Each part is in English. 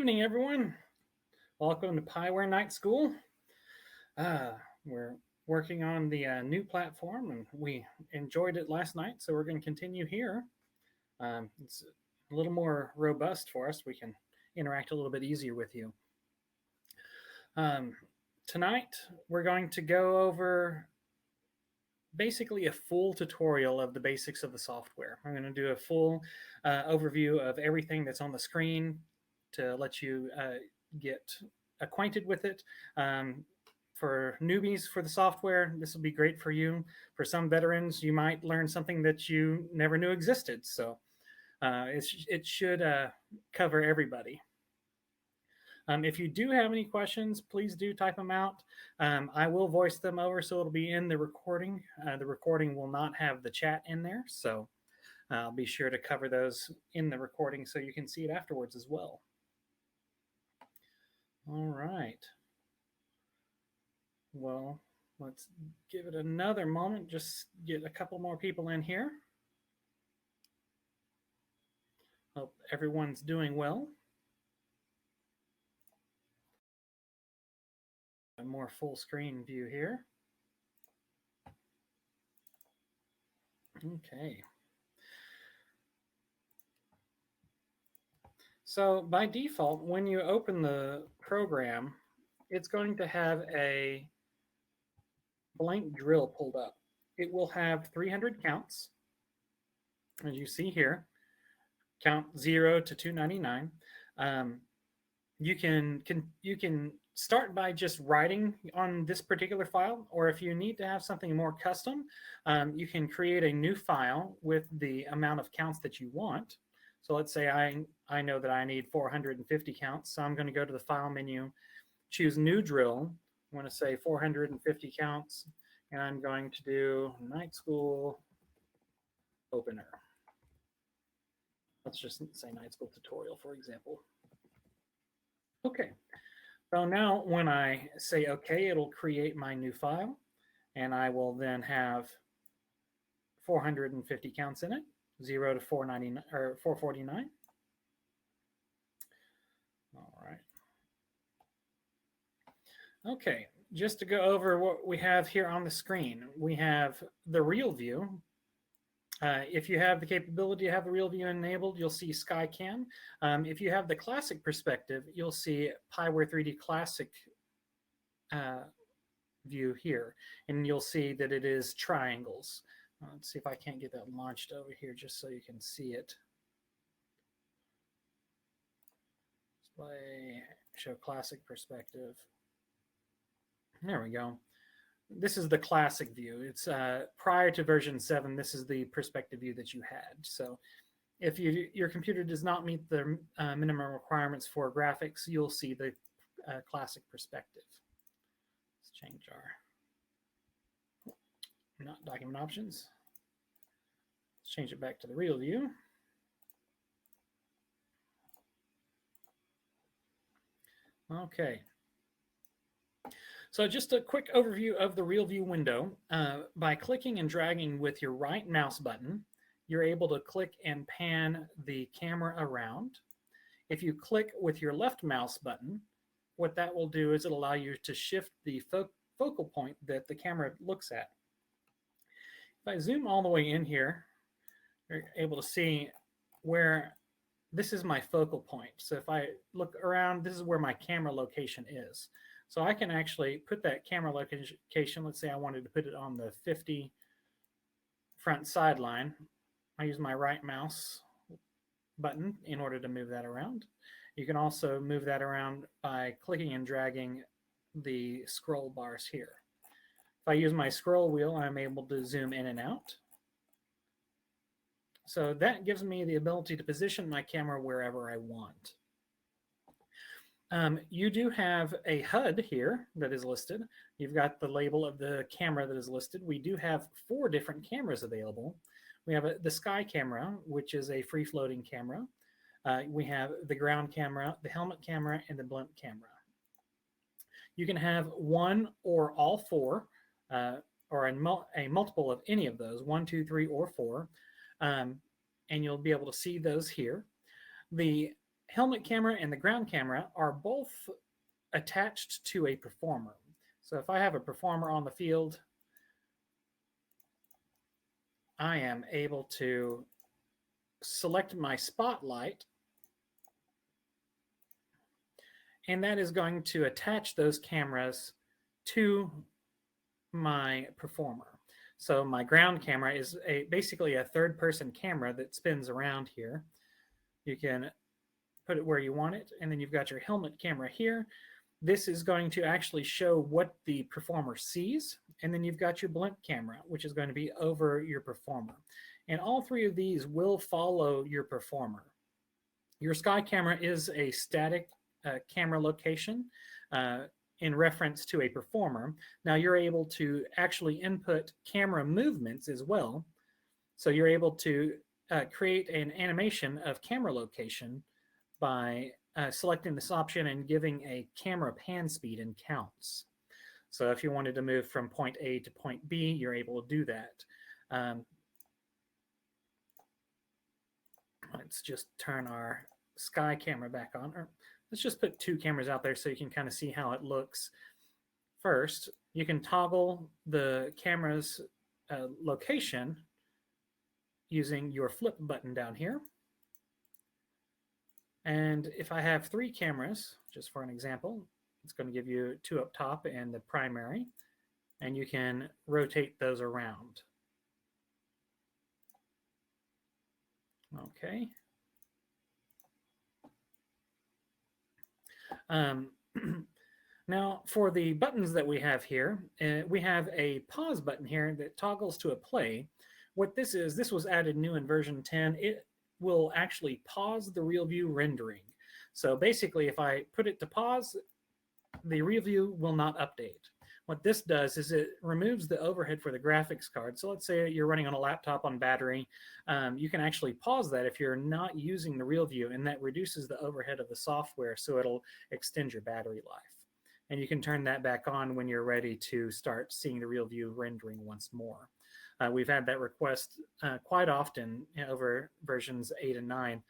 evening, everyone. Welcome to Pyware Night School. We're working on the new platform, and we enjoyed it last night, so we're going to continue here. It's a little more robust for us. We can interact a little bit easier with you. Um, Tonight, we're going to go over basically a full tutorial of the basics of the software. I'm going to do a full overview of everything that's on the screen to let you get acquainted with it. For newbies for the software, this will be great for you. For some veterans, you might learn something that you never knew existed. So it should cover everybody. If you do have any questions, please do type them out. I will voice them over, so it'll be in the recording. The recording will not have the chat in there, so I'll be sure to cover those in the recording so you can see it afterwards as well. All right. Well, let's give it another moment. Just get a couple more people in here. Hope everyone's doing well. A more full screen view here. Okay. So by default, when you open the program, it's going to have a blank drill pulled up. It will have 300 counts, as you see here, count 0 to 299. You can start by just writing on this particular file, or if you need to have something more custom, you can create a new file with the amount of counts that you want. So let's say I know that I need 450 counts, so I'm going to go to the File menu, choose New Drill. I want to say 450 counts, and I'm going to do Night School Opener. Let's just say Night School Tutorial, for example. Okay, so now when I say OK, it'll create my new file, and I will then have 450 counts in it, 0 to 499 or 449. All right. Okay, just to go over what we have here on the screen, we have the real view. If you have the capability to have the real view enabled, you'll see SkyCam. If you have the classic perspective, you'll see Pyware 3D Classic view here, and you'll see that it is triangles. Let's see if I can't get that launched over here just so you can see it. Display, show classic perspective. There we go. This is the classic view. It's prior to version 7. This is the perspective view that you had. So if your computer does not meet the minimum requirements for graphics, you'll see the classic perspective. Let's change our not document options. Let's change it back to the real view. Okay. So just a quick overview of the real view window. By clicking and dragging with your right mouse button, you're able to click and pan the camera around. If you click with your left mouse button, what that will do is it'll allow you to shift the focal point that the camera looks at. If I zoom all the way in here, you're able to see where this is my focal point. So if I look around, this is where my camera location is. So I can actually put that camera location, let's say I wanted to put it on the 50 front sideline. I use my right mouse button in order to move that around. You can also move that around by clicking and dragging the scroll bars here. If I use my scroll wheel, I'm able to zoom in and out. So that gives me the ability to position my camera wherever I want. You do have a HUD here that is listed. You've got the label of the camera that is listed. We do have 4 different cameras available. We have the sky camera, which is a free-floating camera. We have the ground camera, the helmet camera, and the blimp camera. You can have one or all 4, or a multiple of any of those, 1, 2, 3, or 4, and you'll be able to see those here. The helmet camera and the ground camera are both attached to a performer. So if I have a performer on the field, I am able to select my spotlight, and that is going to attach those cameras to my performer. So my ground camera is basically a third-person camera that spins around here. You can put it where you want it, and then you've got your helmet camera here. This is going to actually show what the performer sees, and then you've got your blimp camera, which is going to be over your performer. And all three of these will follow your performer. Your sky camera is a static camera location in reference to a performer. Now you're able to actually input camera movements as well. So you're able to create an animation of camera location by selecting this option and giving a camera pan speed and counts. So if you wanted to move from point A to point B, you're able to do that. Let's just turn our sky camera back on. Or let's just put two cameras out there so you can kind of see how it looks. First, you can toggle the camera's location using your flip button down here. And if I have three cameras, just for an example, it's going to give you two up top and the primary, and you can rotate those around. Okay. Now, for the buttons that we have here, we have a pause button here that toggles to a play. What this is, this was added new in version 10. It will actually pause the real view rendering. So basically, if I put it to pause, the real view will not update. What this does is it removes the overhead for the graphics card. So let's say you're running on a laptop on battery. You can actually pause that if you're not using the real view, and that reduces the overhead of the software, so it'll extend your battery life. And you can turn that back on when you're ready to start seeing the real view rendering once more. We've had that request quite often over versions 8 and 9,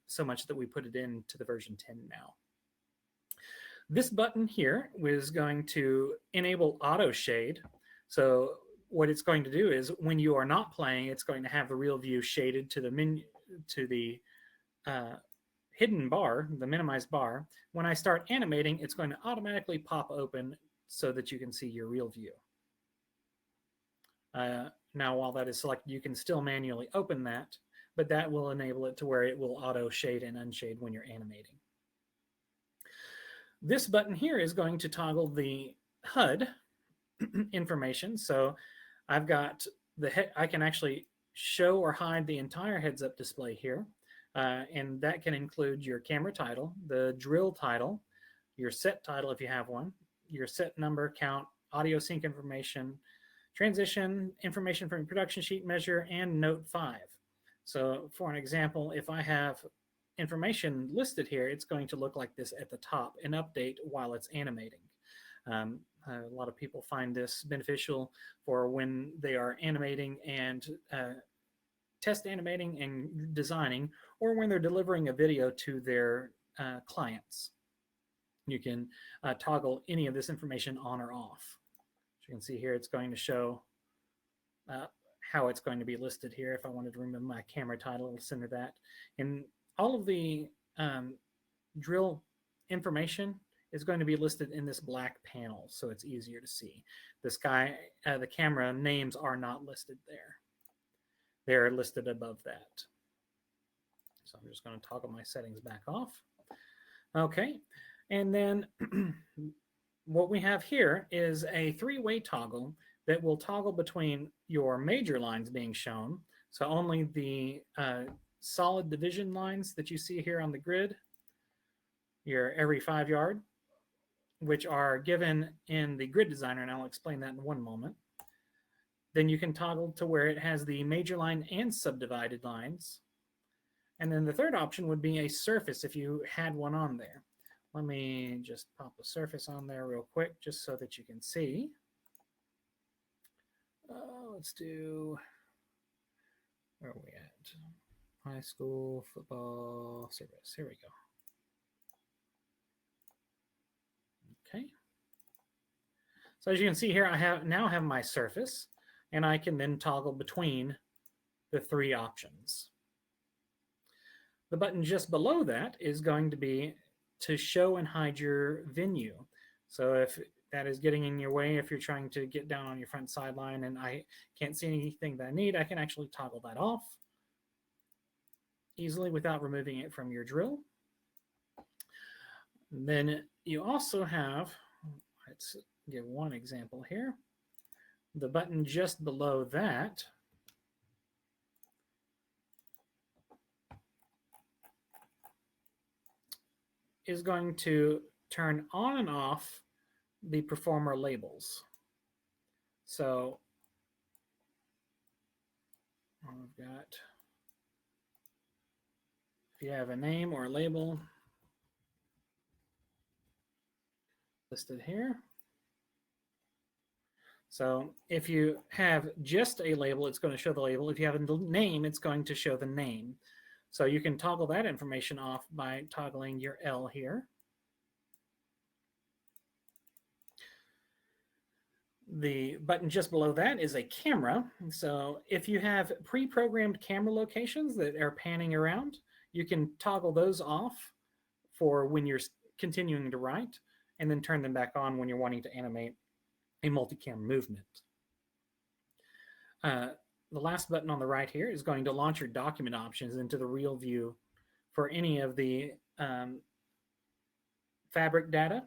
so much that we put it into the version 10 now. This button here is going to enable auto shade. So what it's going to do is when you are not playing, it's going to have the real view shaded to the menu, to the hidden bar, the minimized bar. When I start animating, it's going to automatically pop open so that you can see your real view. Now, while that is selected, you can still manually open that, but that will enable it to where it will auto shade and unshade when you're animating. This button here is going to toggle the HUD information. So I've got I can actually show or hide the entire heads-up display here. And that can include your camera title, the drill title, your set title if you have one, your set number, count, audio sync information, transition information from your production sheet measure, and note 5. So for an example, if I have information listed here, it's going to look like this at the top and update while it's animating. A lot of people find this beneficial for when they are animating and test animating and designing, or when they're delivering a video to their clients. You can toggle any of this information on or off. As you can see here, it's going to show how it's going to be listed here. If I wanted to remove my camera title, it'll center that. And all of the drill information is going to be listed in this black panel, so it's easier to see. The camera names are not listed there. They're listed above that. So I'm just going to toggle my settings back off. Okay, and then what we have here is a three-way toggle that will toggle between your major lines being shown, so only the solid division lines that you see here on the grid, your every 5 yard, which are given in the grid designer, and I'll explain that in one moment. Then you can toggle to where it has the major line and subdivided lines. And then the third option would be a surface if you had one on there. Let me just pop a surface on there real quick just so that you can see. Let's do, where are we at? High school football service. Here we go. Okay. So as you can see here, I now have my surface, and I can then toggle between the three options. The button just below that is going to be to show and hide your venue. So if that is getting in your way, if you're trying to get down on your front sideline and I can't see anything that I need, I can actually toggle that off easily without removing it from your drill. And then you also have, let's give one example here. The button just below that is going to turn on and off the performer labels. So I've got, if you have a name or a label listed here. So if you have just a label, it's going to show the label. If you have a name, it's going to show the name. So you can toggle that information off by toggling your L here. The button just below that is a camera. So if you have pre-programmed camera locations that are panning around, you can toggle those off for when you're continuing to write, and then turn them back on when you're wanting to animate a multi-cam movement. The last button on the right here is going to launch your document options into the real view for any of the fabric data,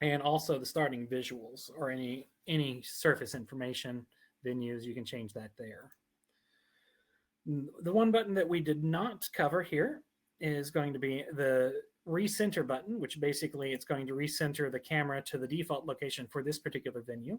and also the starting visuals or any surface information venues. You can change that there. The one button that we did not cover here is going to be the recenter button, which basically it's going to recenter the camera to the default location for this particular venue.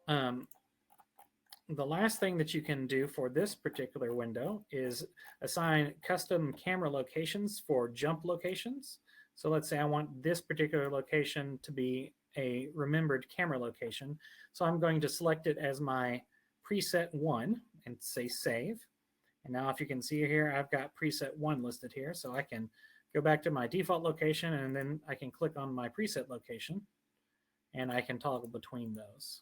The last thing that you can do for this particular window is assign custom camera locations for jump locations. So let's say I want this particular location to be a remembered camera location. So I'm going to select it as my preset 1 and say save. And now if you can see here, I've got preset 1 listed here. So I can go back to my default location, and then I can click on my preset location, and I can toggle between those.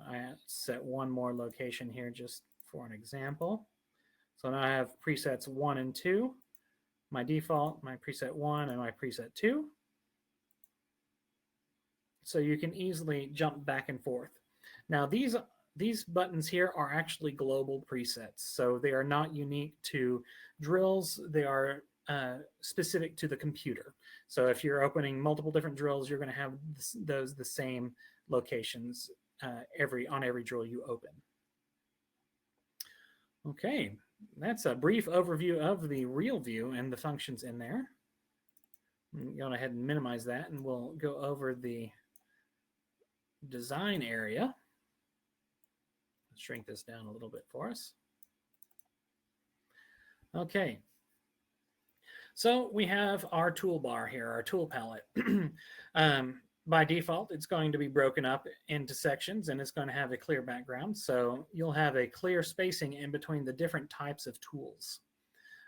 I set one more location here just for an example. So now I have presets 1 and 2, my default, my preset 1, and my preset 2. So you can easily jump back and forth. Now these buttons here are actually global presets. So they are not unique to drills. They are specific to the computer. So if you're opening multiple different drills, you're going to have the same locations on every drill you open. Okay, that's a brief overview of the real view and the functions in there. Go ahead and minimize that, and we'll go over the design area. Let's shrink this down a little bit for us. Okay, so we have our toolbar here, our tool palette. By default, it's going to be broken up into sections, and it's going to have a clear background. So you'll have a clear spacing in between the different types of tools.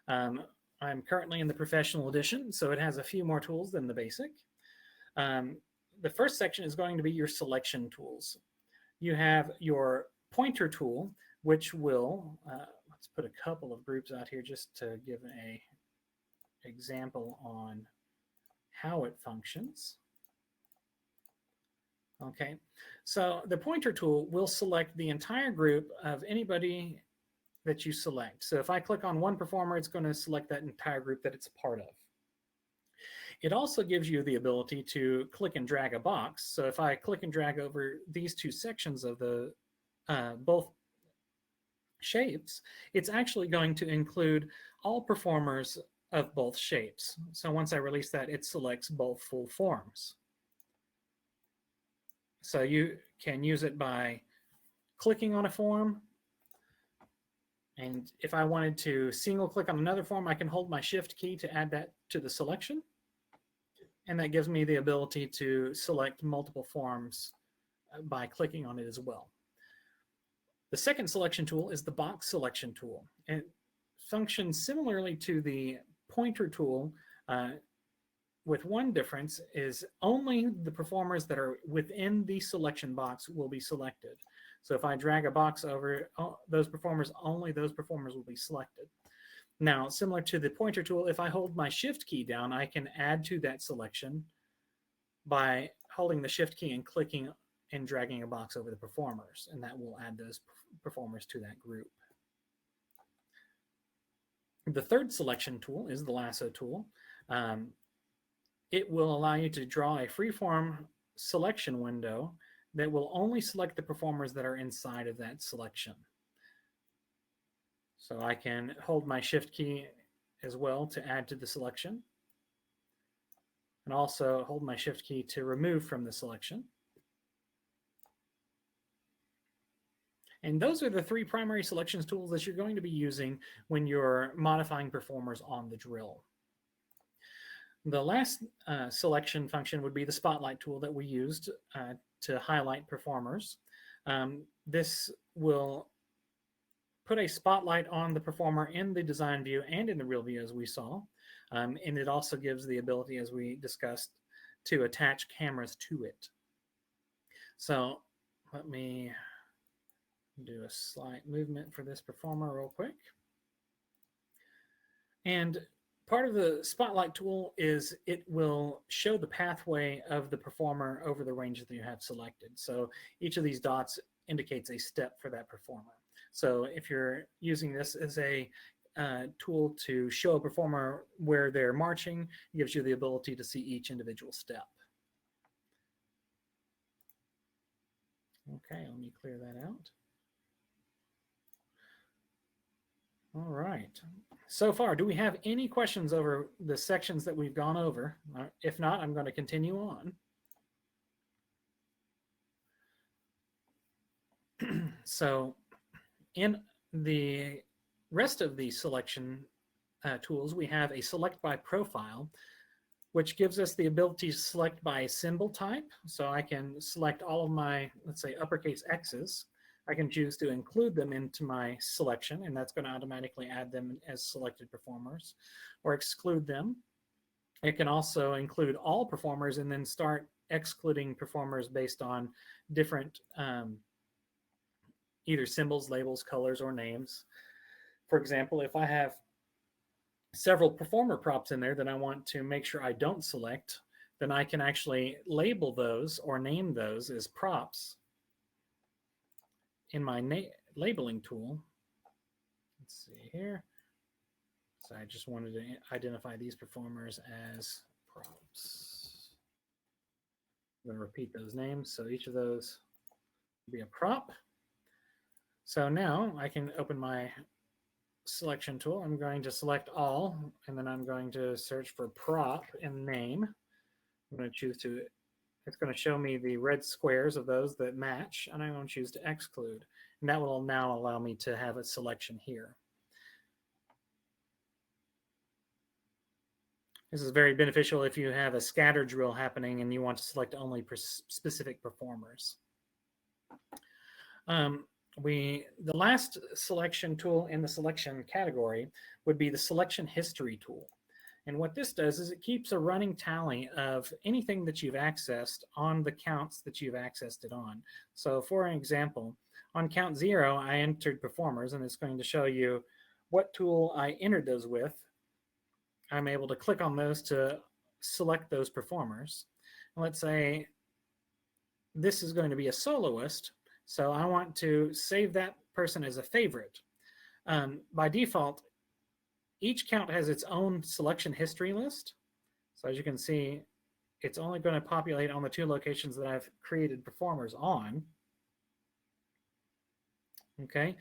I'm currently in the professional edition, so it has a few more tools than the basic. The first section is going to be your selection tools. You have your pointer tool, which will, let's put a couple of groups out here just to give an example on how it functions. Okay, so the pointer tool will select the entire group of anybody that you select. So if I click on one performer, it's going to select that entire group that it's part of. It also gives you the ability to click and drag a box. So if I click and drag over these two sections of the both shapes, it's actually going to include all performers of both shapes. So once I release that, it selects both full forms. So you can use it by clicking on a form. And if I wanted to single click on another form, I can hold my shift key to add that to the selection. And that gives me the ability to select multiple forms by clicking on it as well. The second selection tool is the box selection tool. It functions similarly to the pointer tool, with one difference is only the performers that are within the selection box will be selected. So if I drag a box over those performers, only those performers will be selected. Now, similar to the pointer tool, if I hold my shift key down, I can add to that selection by holding the shift key and clicking and dragging a box over the performers, and that will add those performers to that group. The third selection tool is the Lasso Tool. It will allow you to draw a freeform selection window that will only select the performers that are inside of that selection. So I can hold my shift key as well to add to the selection, and also hold my shift key to remove from the selection. And those are the three primary selections tools that you're going to be using when you're modifying performers on the drill. The last selection function would be the spotlight tool that we used to highlight performers. This will put a spotlight on the performer in the design view and in the real view, as we saw. And it also gives the ability, as we discussed, to attach cameras to it. So let me do a slight movement for this performer real quick. And part of the spotlight tool is it will show the pathway of the performer over the range that you have selected. So each of these dots indicates a step for that performer. So if you're using this as a tool to show a performer where they're marching, it gives you the ability to see each individual step. Okay, let me clear that out. All right. So far, do we have any questions over the sections that we've gone over? If not, I'm going to continue on. So in the rest of the selection tools, we have a select by profile, which gives us the ability to select by symbol type. So I can select all of my, let's say, uppercase X's. I can choose to include them into my selection, and that's going to automatically add them as selected performers, or exclude them. It can also include all performers and then start excluding performers based on different either symbols, labels, colors, or names. For example, if I have several performer props in there that I want to make sure I don't select, then I can actually label those or name those as props in my labeling tool. Let's see here. So I just wanted to identify these performers as props. I'm going to repeat those names. So each of those will be a prop. So now I can open my selection tool. I'm going to select all, and then I'm going to search for prop in name. I'm going to choose to, it's going to show me the red squares of those that match, and I'm going to choose to exclude. And that will now allow me to have a selection here. This is very beneficial if you have a scatter drill happening and you want to select only specific performers. The last selection tool in the selection category would be the selection history tool. And what this does is it keeps a running tally of anything that you've accessed on the counts that you've accessed it on. So for an example, on count 0, I entered performers, and it's going to show you what tool I entered those with. I'm able to click on those to select those performers. And let's say this is going to be a soloist, so I want to save that person as a favorite. By default, each count has its own selection history list. So as you can see, it's only going to populate on the 2 locations that I've created performers on. Okay,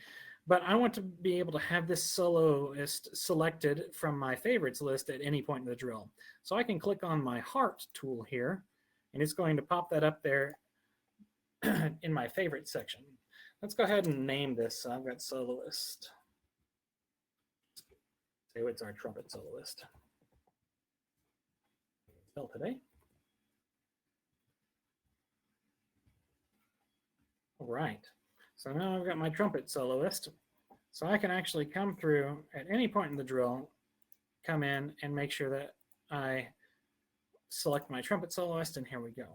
but I want to be able to have this soloist selected from my favorites list at any point in the drill. So I can click on my heart tool here, and it's going to pop that up there in my favorite section. Let's go ahead and name this. I've got soloist. Say it's our trumpet soloist. Spell today. All right. So now I've got my trumpet soloist. So I can actually come through at any point in the drill, come in and make sure that I select my trumpet soloist, and here we go.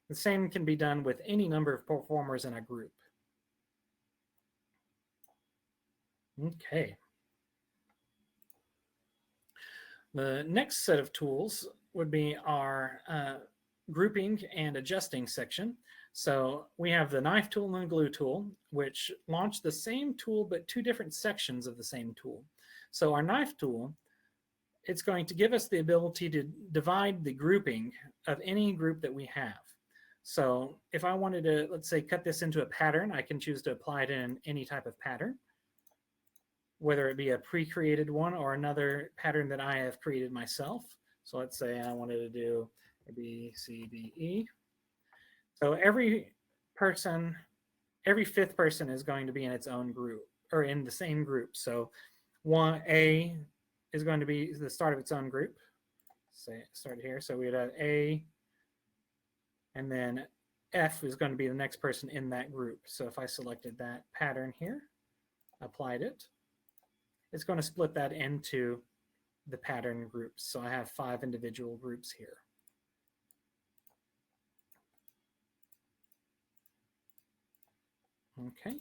The same can be done with any number of performers in a group. Okay. The next set of tools would be our grouping and adjusting section. So we have the knife tool and the glue tool, which launch the same tool, but two different sections of the same tool. So our knife tool, it's going to give us the ability to divide the grouping of any group that we have. So if I wanted to, let's say, cut this into a pattern, I can choose to apply it in any type of pattern, whether it be a pre-created one or another pattern that I have created myself. So let's say I wanted to do a B, C, D, E. So every person, every fifth person is going to be in its own group or in the same group. So one A is going to be the start of its own group. Say start here. So we'd have A, and then F is going to be the next person in that group. So if I selected that pattern here, applied it, it's going to split that into the pattern groups. So I have 5 individual groups here. Okay.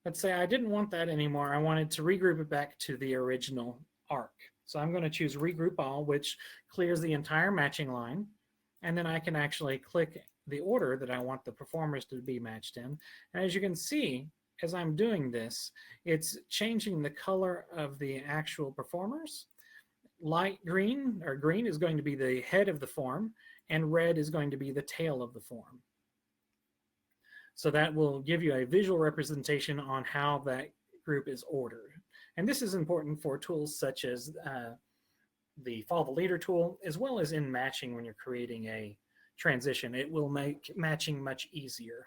Let's say I didn't want that anymore. I wanted to regroup it back to the original arc. So I'm going to choose Regroup All, which clears the entire matching line. And then I can actually click the order that I want the performers to be matched in. And as you can see, as I'm doing this, it's changing the color of the actual performers. Light green or green is going to be the head of the form, and red is going to be the tail of the form. So that will give you a visual representation on how that group is ordered. And this is important for tools such as the follow the leader tool, as well as in matching when you're creating a transition. It will make matching much easier.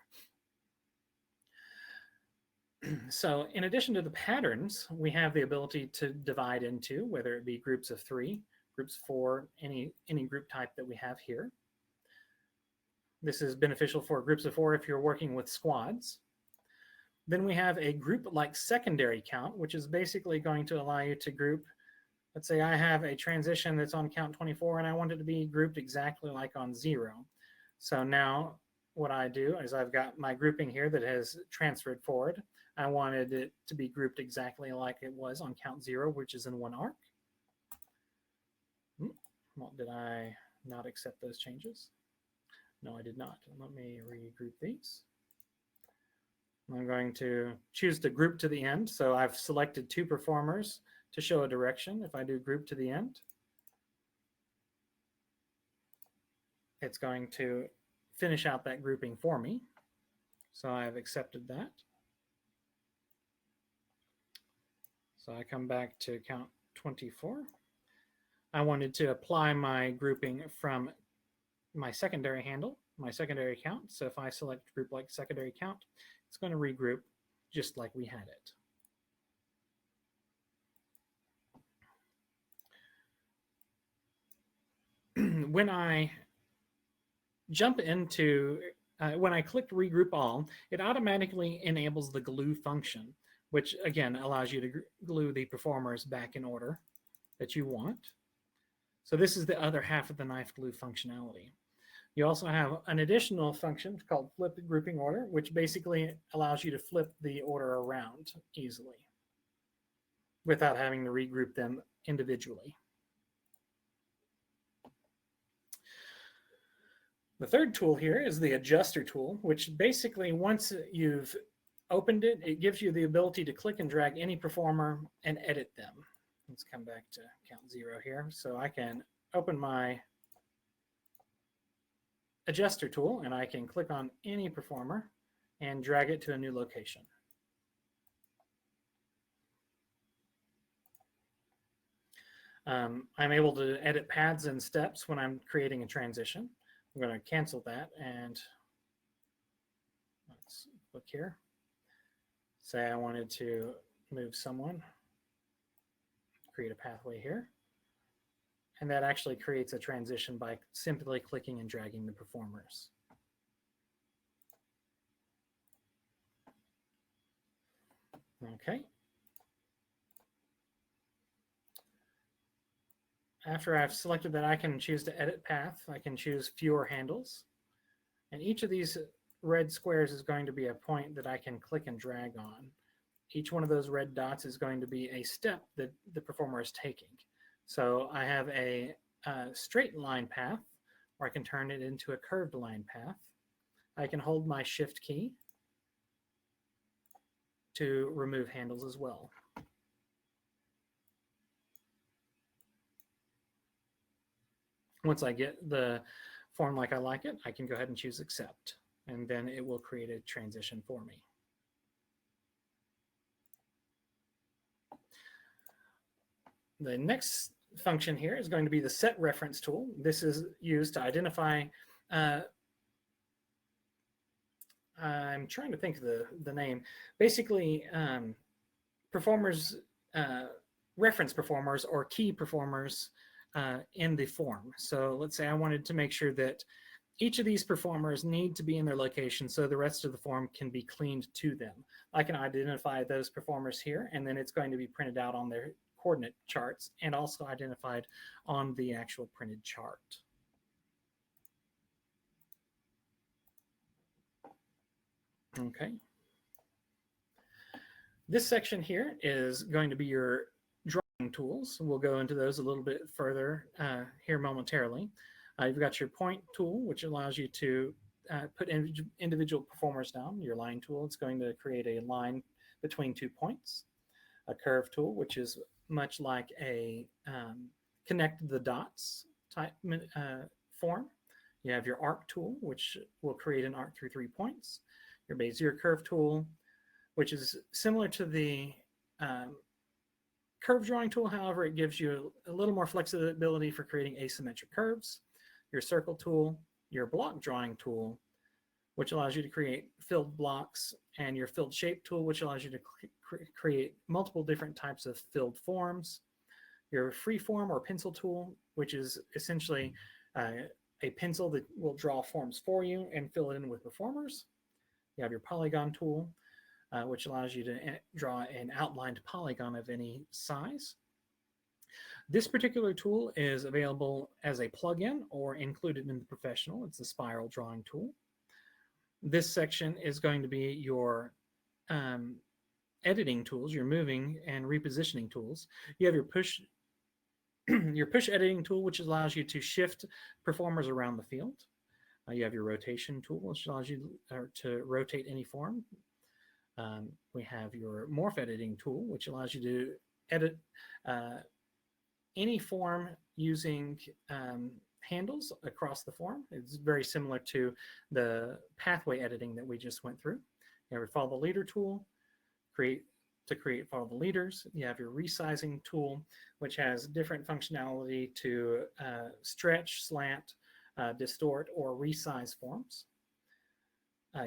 So in addition to the patterns, we have the ability to divide into, whether it be groups of 3, groups of 4, any group type that we have here. This is beneficial for groups of 4 if you're working with squads. Then we have a group like secondary count, which is basically going to allow you to group. Let's say I have a transition that's on count 24 and I want it to be grouped exactly like on 0. So now what I do is I've got my grouping here that has transferred forward. I wanted it to be grouped exactly like it was on count 0, which is in one arc. Well, did I not accept those changes? No, I did not. Let me regroup these. I'm going to choose to group to the end. So I've selected 2 performers to show a direction. If I do group to the end, it's going to finish out that grouping for me. So I've accepted that. So I come back to count 24. I wanted to apply my grouping from my secondary handle, my secondary count. So if I select group like secondary count, it's going to regroup just like we had it. When I jump into, when I click regroup all, it automatically enables the glue function, which again allows you to glue the performers back in order that you want. So this is the other half of the knife glue functionality. You also have an additional function called flip grouping order, which basically allows you to flip the order around easily without having to regroup them individually. The third tool here is the adjuster tool, which basically once you've opened it, it gives you the ability to click and drag any performer and edit them. Let's come back to count 0 here. So I can open my adjuster tool and I can click on any performer and drag it to a new location. I'm able to edit paths and steps when I'm creating a transition. I'm going to cancel that and let's look here. Say I wanted to move someone, create a pathway here. And that actually creates a transition by simply clicking and dragging the performers. Okay. After I've selected that, I can choose to edit path. I can choose fewer handles. And each of these red squares is going to be a point that I can click and drag on. Each one of those red dots is going to be a step that the performer is taking. So I have a straight line path, or I can turn it into a curved line path. I can hold my shift key to remove handles as well. Once I get the form like I like it, I can go ahead and choose accept, and then it will create a transition for me. The next function here is going to be the set reference tool. This is used to identify, I'm trying to think of the name. Basically, performers, reference performers or key performers in the form. So let's say I wanted to make sure that each of these performers need to be in their location so the rest of the form can be cleaned to them. I can identify those performers here, and then it's going to be printed out on their coordinate charts and also identified on the actual printed chart. Okay. This section here is going to be your drawing tools. We'll go into those a little bit further here momentarily. You've got your point tool, which allows you to put individual performers down. Your line tool, it's going to create a line between 2 points. A curve tool, which is much like a connect the dots type form. You have your arc tool, which will create an arc through 3 points. Your Bezier curve tool, which is similar to the curve drawing tool. However, it gives you a little more flexibility for creating asymmetric curves. Your circle tool, your block drawing tool, which allows you to create filled blocks, and your filled shape tool, which allows you to create multiple different types of filled forms. Your free form or pencil tool, which is essentially a pencil that will draw forms for you and fill it in with performers. You have your polygon tool, which allows you to draw an outlined polygon of any size. This particular tool is available as a plugin or included in the professional. It's the spiral drawing tool. This section is going to be your editing tools, your moving and repositioning tools. You have your push editing tool, which allows you to shift performers around the field. You have your rotation tool, which allows you to rotate any form. We have your morph editing tool, which allows you to edit any form using handles across the form. It's very similar to the pathway editing that we just went through. You have your follow the leader tool, to create follow the leaders. You have your resizing tool, which has different functionality to stretch, slant, distort, or resize forms.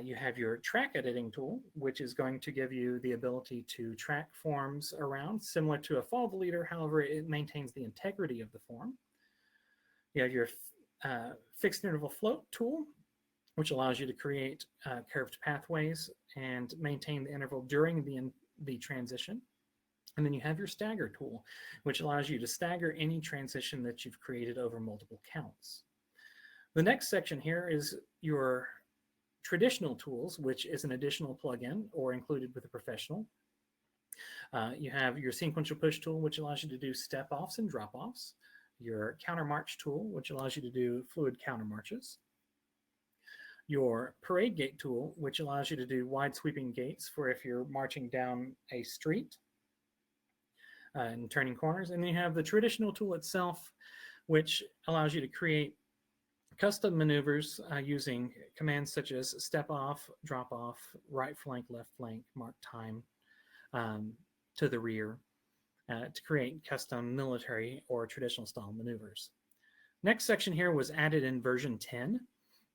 You have your track editing tool, which is going to give you the ability to track forms around, similar to a follow the leader. However, it maintains the integrity of the form. You have your fixed interval float tool, which allows you to create curved pathways and maintain the interval during the transition. And then you have your stagger tool, which allows you to stagger any transition that you've created over multiple counts. The next section here is your traditional tools, which is an additional plugin or included with a professional. You have your sequential push tool, which allows you to do step offs and drop offs. Your counter march tool, which allows you to do fluid counter marches. Your parade gate tool, which allows you to do wide sweeping gates for if you're marching down a street and turning corners. And then you have the traditional tool itself, which allows you to create custom maneuvers using commands such as step off, drop off, right flank, left flank, mark time to the rear to create custom military or traditional style maneuvers. Next section here was added in version 10.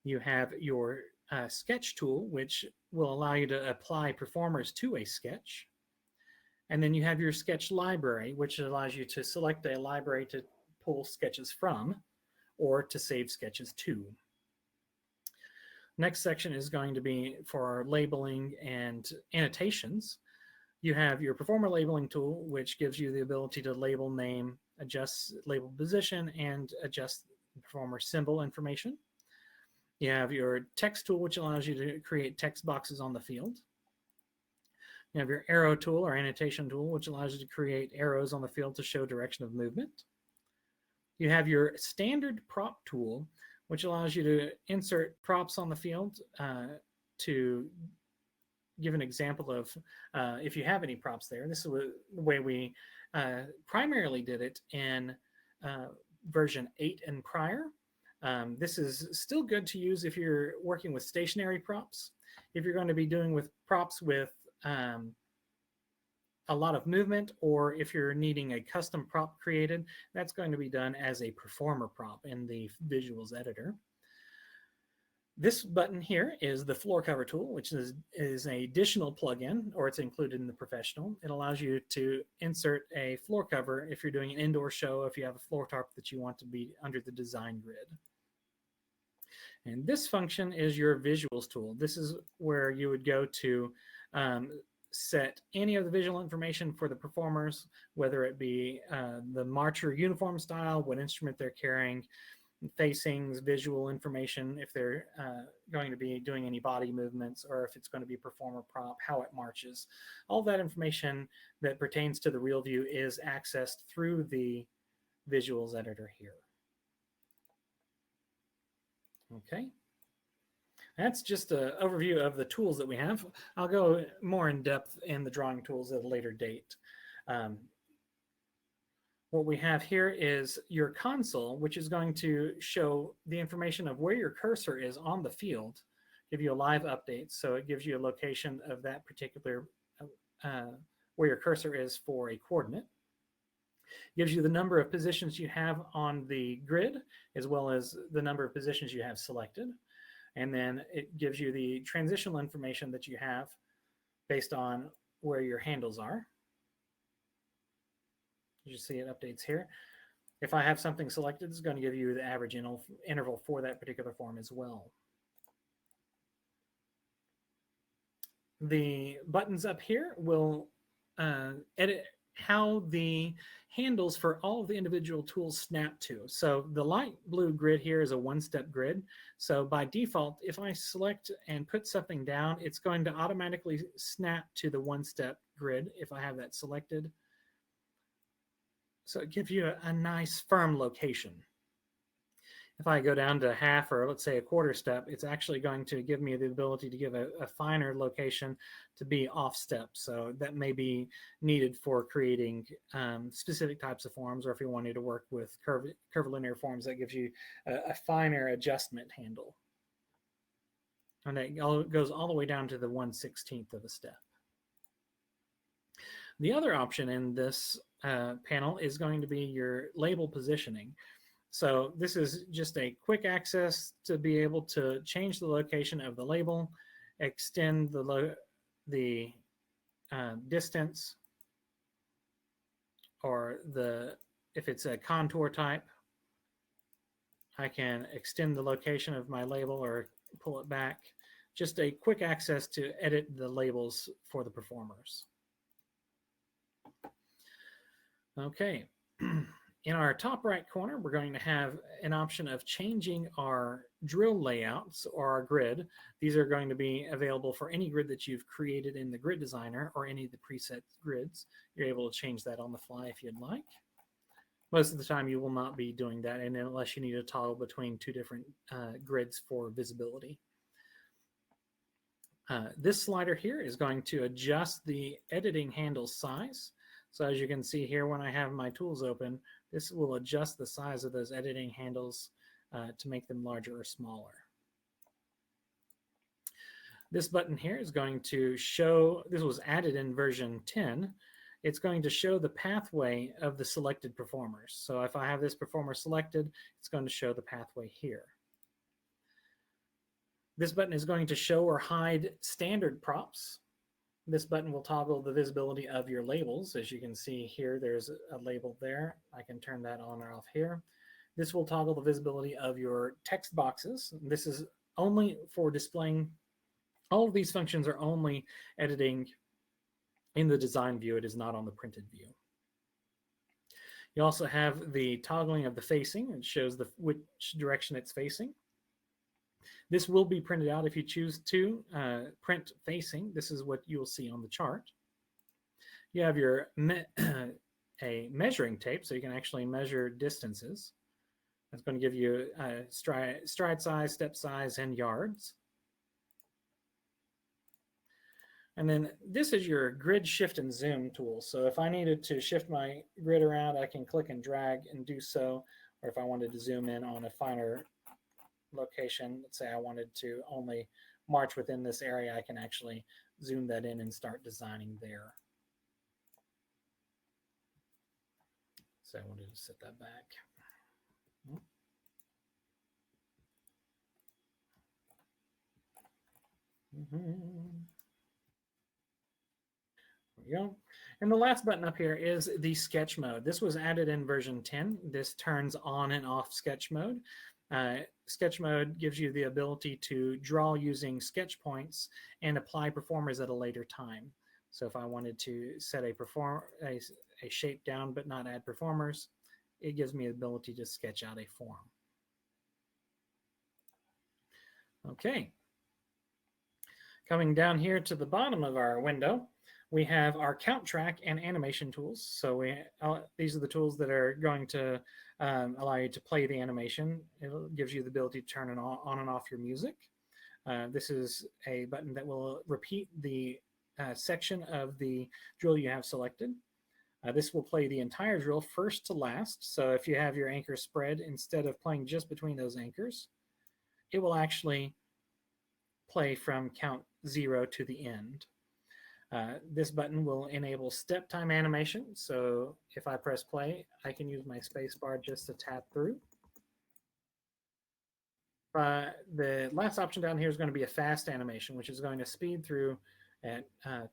You have your sketch tool, which will allow you to apply performers to a sketch. And then you have your sketch library, which allows you to select a library to pull sketches from or to save sketches to. Next section is going to be for our labeling and annotations. You have your performer labeling tool, which gives you the ability to label name, adjust label position, and adjust the performer symbol information. You have your text tool, which allows you to create text boxes on the field. You have your arrow tool or annotation tool, which allows you to create arrows on the field to show direction of movement. You have your standard prop tool, which allows you to insert props on the field to give an example of if you have any props there. This is the way we primarily did it in version 8 and prior. This is still good to use if you're working with stationary props. If you're going to be doing with props with a lot of movement, or if you're needing a custom prop created, that's going to be done as a performer prop in the visuals editor. This button here is the floor cover tool, which is an additional plugin, or it's included in the professional. It allows you to insert a floor cover if you're doing an indoor show, if you have a floor tarp that you want to be under the design grid. And this function is your visuals tool. This is where you would go to set any of the visual information for the performers, whether it be the marcher uniform style, what instrument they're carrying, facings, visual information, if they're going to be doing any body movements, or if it's going to be performer prop, how it marches. All that information that pertains to the real view is accessed through the visuals editor here. Okay. That's just an overview of the tools that we have. I'll go more in depth in the drawing tools at a later date. What we have here is your console, which is going to show the information of where your cursor is on the field, give you a live update. So it gives you a location of that particular, where your cursor is for a coordinate. It gives you the number of positions you have on the grid, as well as the number of positions you have selected. And then it gives you the transitional information that you have based on where your handles are. You see it updates here. If I have something selected, it's going to give you the average interval for that particular form as well. The buttons up here will edit how the handles for all of the individual tools snap to. So the light blue grid here is a one-step grid. So by default, if I select and put something down, it's going to automatically snap to the one-step grid if I have that selected. So it gives you a nice firm location. If I go down to half, or let's say a quarter step, it's actually going to give me the ability to give a finer location to be off step. So that may be needed for creating specific types of forms, or if you wanted to work with curvilinear forms, that gives you a finer adjustment handle. And that goes all the way down to the 1/16 of a step. The other option in this panel is going to be your label positioning. So this is just a quick access to be able to change the location of the label, extend the distance, or if it's a contour type, I can extend the location of my label or pull it back. Just a quick access to edit the labels for the performers. Okay, in our top right corner, we're going to have an option of changing our drill layouts or our grid. These are going to be available for any grid that you've created in the grid designer or any of the preset grids. You're able to change that on the fly if you'd like. Most of the time you will not be doing that, and unless you need to toggle between two different grids for visibility. This slider here is going to adjust the editing handle size. So as you can see here, when I have my tools open, this will adjust the size of those editing handles to make them larger or smaller. This button here is going to show, this was added in version 10, it's going to show the pathway of the selected performers. So if I have this performer selected, it's going to show the pathway here. This button is going to show or hide standard props. This button will toggle the visibility of your labels. As you can see here, there's a label there. I can turn that on or off here. This will toggle the visibility of your text boxes. This is only for displaying. All of these functions are only editing In the design view, it is not on the printed view. You also have the toggling of the facing. It shows which direction it's facing. This will be printed out if you choose to print facing. This is what you will see on the chart. You have your a measuring tape, so you can actually measure distances. That's going to give you stride size, step size, and yards. And then this is your grid shift and zoom tool. So if I needed to shift my grid around, I can click and drag and do so. Or if I wanted to zoom in on a finer location, let's say I wanted to only march within this area, I can actually zoom that in and start designing there. So I wanted to set that back. There we go. And the last button up here is the sketch mode. This was added in version 10. This turns on and off sketch mode. Sketch mode gives you the ability to draw using sketch points and apply performers at a later time. So if I wanted to set a shape down but not add performers, it gives me the ability to sketch out a form. Okay. Coming down here to the bottom of our window, we have our count track and animation tools. So these are the tools that are going to allow you to play the animation. It gives you the ability to turn on and off your music. This is a button that will repeat the section of the drill you have selected. This will play the entire drill first to last. So if you have your anchor spread, instead of playing just between those anchors, it will actually play from count 0 to the end. This button will enable step time animation. So if I press play, I can use my space bar just to tap through. The last option down here is going to be a fast animation, which is going to speed through at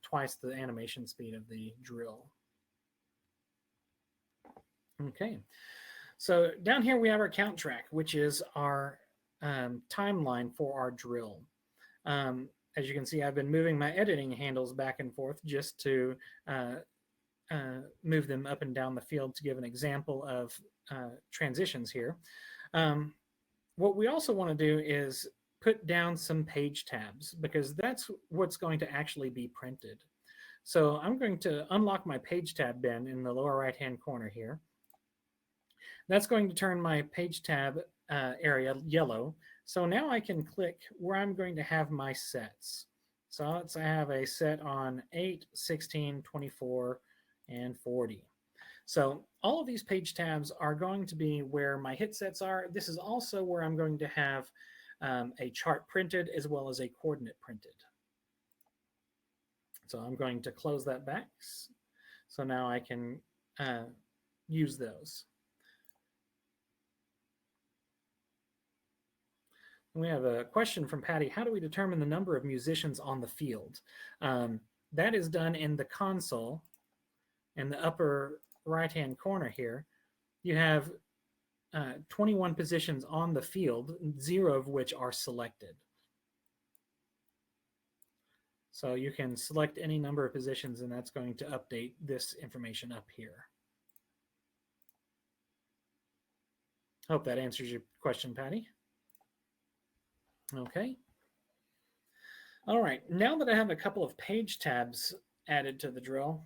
twice the animation speed of the drill. Okay, so down here we have our count track, which is our timeline for our drill. As you can see, I've been moving my editing handles back and forth just to move them up and down the field to give an example of transitions here. What we also want to do is put down some page tabs, because that's what's going to actually be printed. So I'm going to unlock my page tab bin in the lower right hand corner here. That's going to turn my page tab area yellow. So now I can click where I'm going to have my sets. So let's say I have a set on 8, 16, 24, and 40. So all of these page tabs are going to be where my hit sets are. This is also where I'm going to have a chart printed as well as a coordinate printed. So I'm going to close that back. So now I can use those. We have a question from Patti. How do we determine the number of musicians on the field? That is done in the console in the upper right-hand corner here. You have 21 positions on the field, 0 of which are selected. So you can select any number of positions, and that's going to update this information up here. Hope that answers your question, Patti. Okay. All right, now that I have a couple of page tabs added to the drill,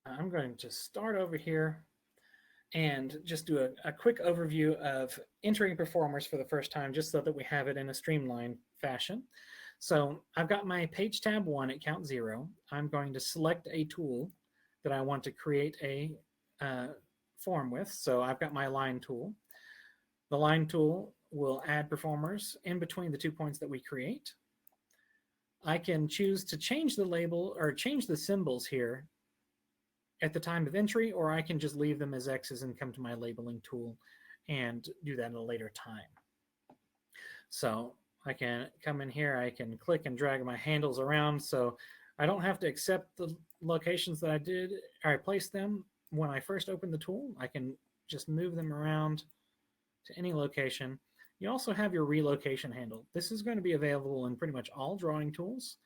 I'm going to start over here and just do a quick overview of entering performers for the first time, just so that we have it in a streamlined fashion. So I've got my page tab 1 at count 0. I'm going to select a tool that I want to create a form with. So I've got my line tool. The line tool will add performers in between the 2 points that we create. I can choose to change the label or change the symbols here at the time of entry, or I can just leave them as X's and come to my labeling tool and do that at a later time. So I can come in here, I can click and drag my handles around, so I don't have to accept the locations that I placed them when I first opened the tool. I can just move them around to any location, You also have your relocation handle. This is going to be available in pretty much all drawing tools.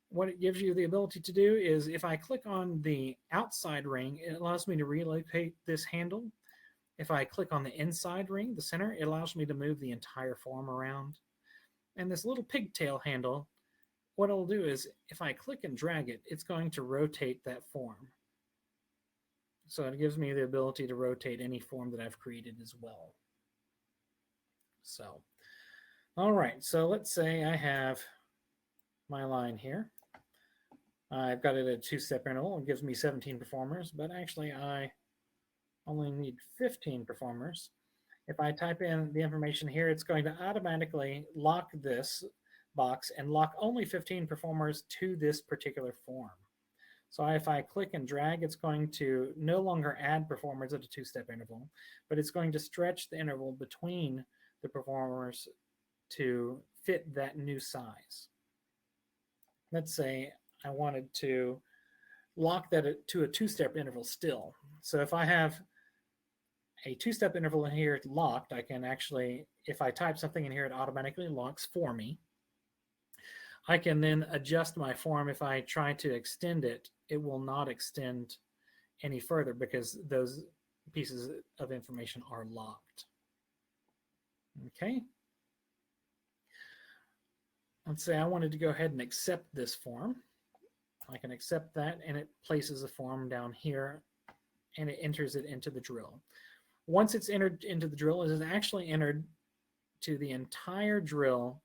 What it gives you the ability to do is if I click on the outside ring, it allows me to relocate this handle. If I click on the inside ring, the center, it allows me to move the entire form around. And this little pigtail handle, what it'll do is if I click and drag it, it's going to rotate that form. So it gives me the ability to rotate any form that I've created as well. So, all right, so let's say I have my line here. I've got it at a two-step interval. It gives me 17 performers, but actually I only need 15 performers. If I type in the information here, it's going to automatically lock this box and lock only 15 performers to this particular form. So if I click and drag, it's going to no longer add performers at a two-step interval, but it's going to stretch the interval between the performers to fit that new size. Let's say I wanted to lock that to a two-step interval still. So if I have a two-step interval in here locked, I can actually, if I type something in here, it automatically locks for me. I can then adjust my form. If I try to extend it, it will not extend any further because those pieces of information are locked. Okay. Let's say I wanted to go ahead and accept this form. I can accept that, and it places a form down here, and it enters it into the drill. Once it's entered into the drill, it is actually entered to the entire drill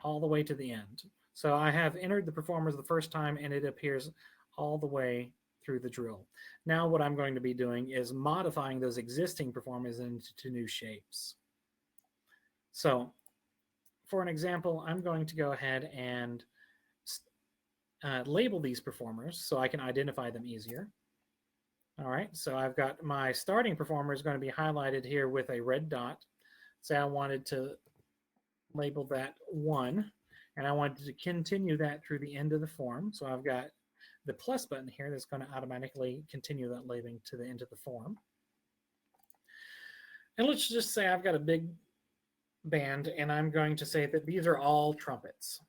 all the way to the end. So I have entered the performers the first time, and it appears all the way through the drill. Now what I'm going to be doing is modifying those existing performers into new shapes. So for an example, I'm going to go ahead and label these performers so I can identify them easier. All right, so I've got my starting performer is going to be highlighted here with a red dot. Say I wanted to label that 1, and I wanted to continue that through the end of the form. So I've got the plus button here that's going to automatically continue that labeling to the end of the form. And let's just say I've got a big band, and I'm going to say that these are all trumpets.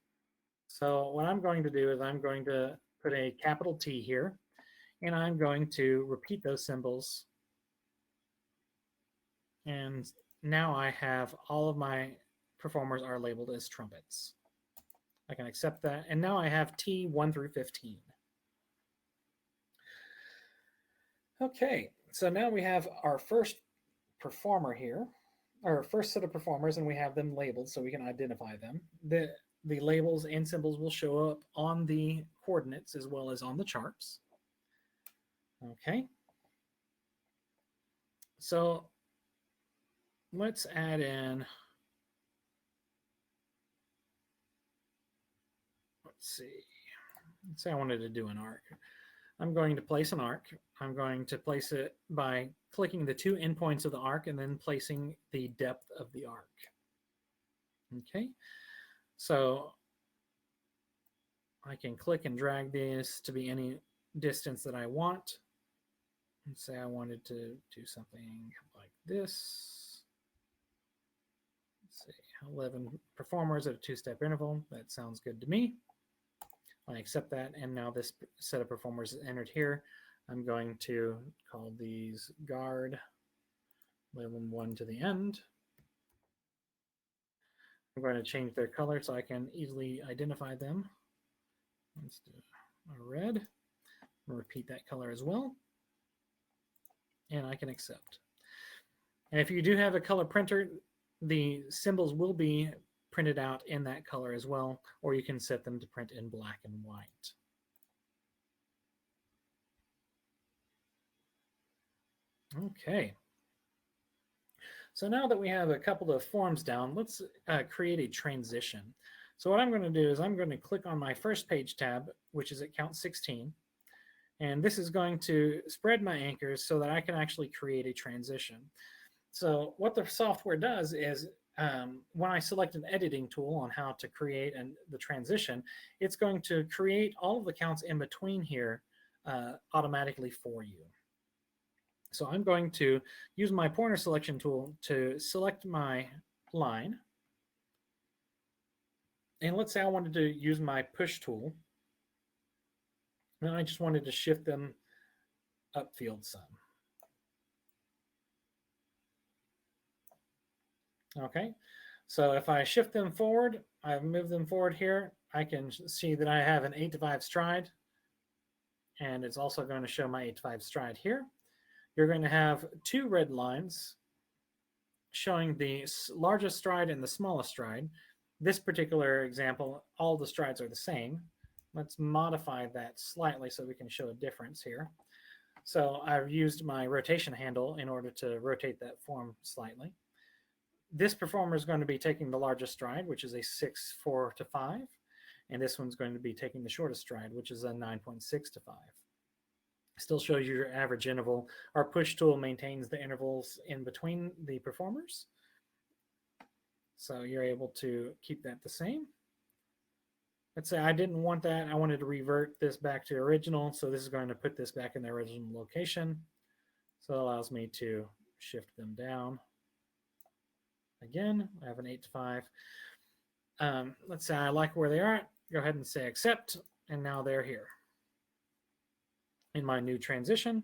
So what I'm going to do is I'm going to put a capital T here, and I'm going to repeat those symbols. And now I have all of my performers are labeled as trumpets. I can accept that. And now I have T 1 through 15. Okay, so now we have our first performer here, our first set of performers, and we have them labeled so we can identify them. The labels and symbols will show up on the coordinates as well as on the charts. Okay. So let's add in, let's see, let's say I wanted to do an arc. I'm going to place an arc. I'm going to place it by clicking the 2 endpoints of the arc and then placing the depth of the arc. Okay, so I can click and drag these to be any distance that I want. Let's say I wanted to do something like this. Let's see, 11 performers at a 2-step interval. That sounds good to me. I accept that, and now this set of performers is entered here. I'm going to call these guard, label them 1 to the end. I'm going to change their color so I can easily identify them. Let's do a red. I'll repeat that color as well. And I can accept. And if you do have a color printer, the symbols will be printed out in that color as well, or you can set them to print in black and white. Okay. So now that we have a couple of forms down, let's create a transition. So what I'm going to do is I'm going to click on my first page tab, which is at count 16. And this is going to spread my anchors so that I can actually create a transition. So what the software does is when I select an editing tool on how to create the transition, it's going to create all of the counts in between here automatically for you. So I'm going to use my pointer selection tool to select my line. And let's say I wanted to use my push tool, and I just wanted to shift them upfield some. Okay, so if I shift them forward, I've moved them forward here, I can see that I have an 8 to 5 stride, and it's also going to show my 8 to 5 stride here. You're going to have two red lines showing the largest stride and the smallest stride. This particular example, all the strides are the same. Let's modify that slightly so we can show a difference here. So I've used my rotation handle in order to rotate that form slightly. This performer is going to be taking the largest stride, which is a 6.4 to 5. And this one's going to be taking the shortest stride, which is a 9.6 to 5. Still shows you your average interval. Our push tool maintains the intervals in between the performers. So you're able to keep that the same. Let's say I didn't want that. I wanted to revert this back to original. So this is going to put this back in the original location. So it allows me to shift them down. Again, I have an 8 to 5. Let's say I like where they are. Go ahead and say accept. And now they're here. In my new transition,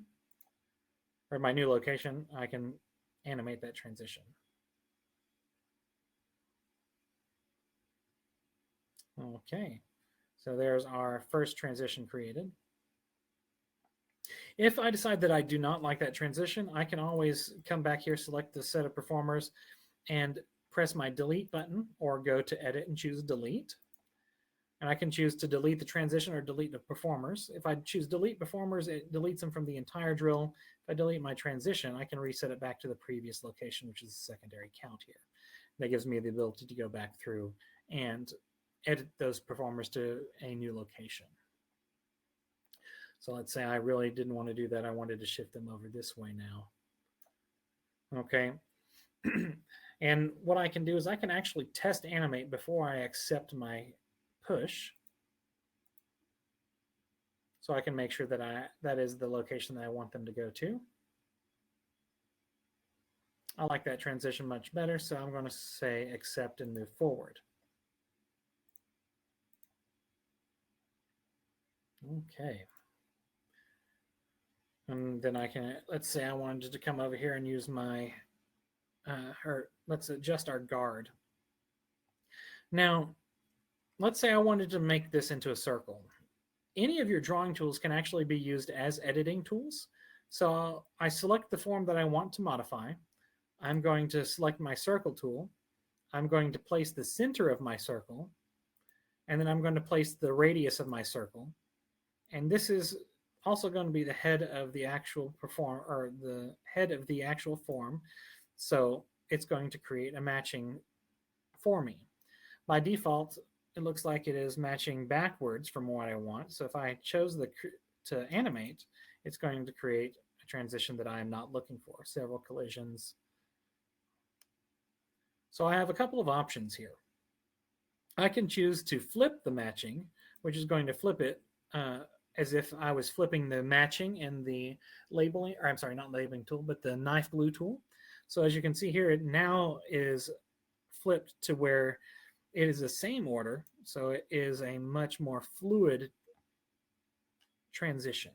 or my new location, I can animate that transition. Okay, so there's our first transition created. If I decide that I do not like that transition, I can always come back here, select the set of performers, and press my delete button, or go to edit and choose delete. And I can choose to delete the transition or delete the performers. If I choose delete performers, it deletes them from the entire drill. If I delete my transition, I can reset it back to the previous location, which is the secondary count here. That gives me the ability to go back through and edit those performers to a new location. So let's say I really didn't want to do that. I wanted to shift them over this way now. Okay. And what I can do is I can actually test animate before I accept my push. So I can make sure that that is the location that I want them to go to. I like that transition much better, so I'm going to say accept and move forward. Okay. And then I can, let's say I wanted to come over here and use my, or let's adjust our guard. Now, let's say I wanted to make this into a circle. Any of your drawing tools can actually be used as editing tools. So I select the form that I want to modify. I'm going to select my circle tool. I'm going to place the center of my circle, and then I'm going to place the radius of my circle. And this is also going to be the head of the actual form. So it's going to create a matching for me. By default, it looks like it is matching backwards from what I want. So if I chose to animate, it's going to create a transition that I am not looking for, several collisions. So I have a couple of options here. I can choose to flip the matching, which is going to flip it as if I was flipping the matching in the labeling, or I'm sorry, not labeling tool, but the knife glue tool. So as you can see here, it now is flipped to where it is the same order, so it is a much more fluid transition.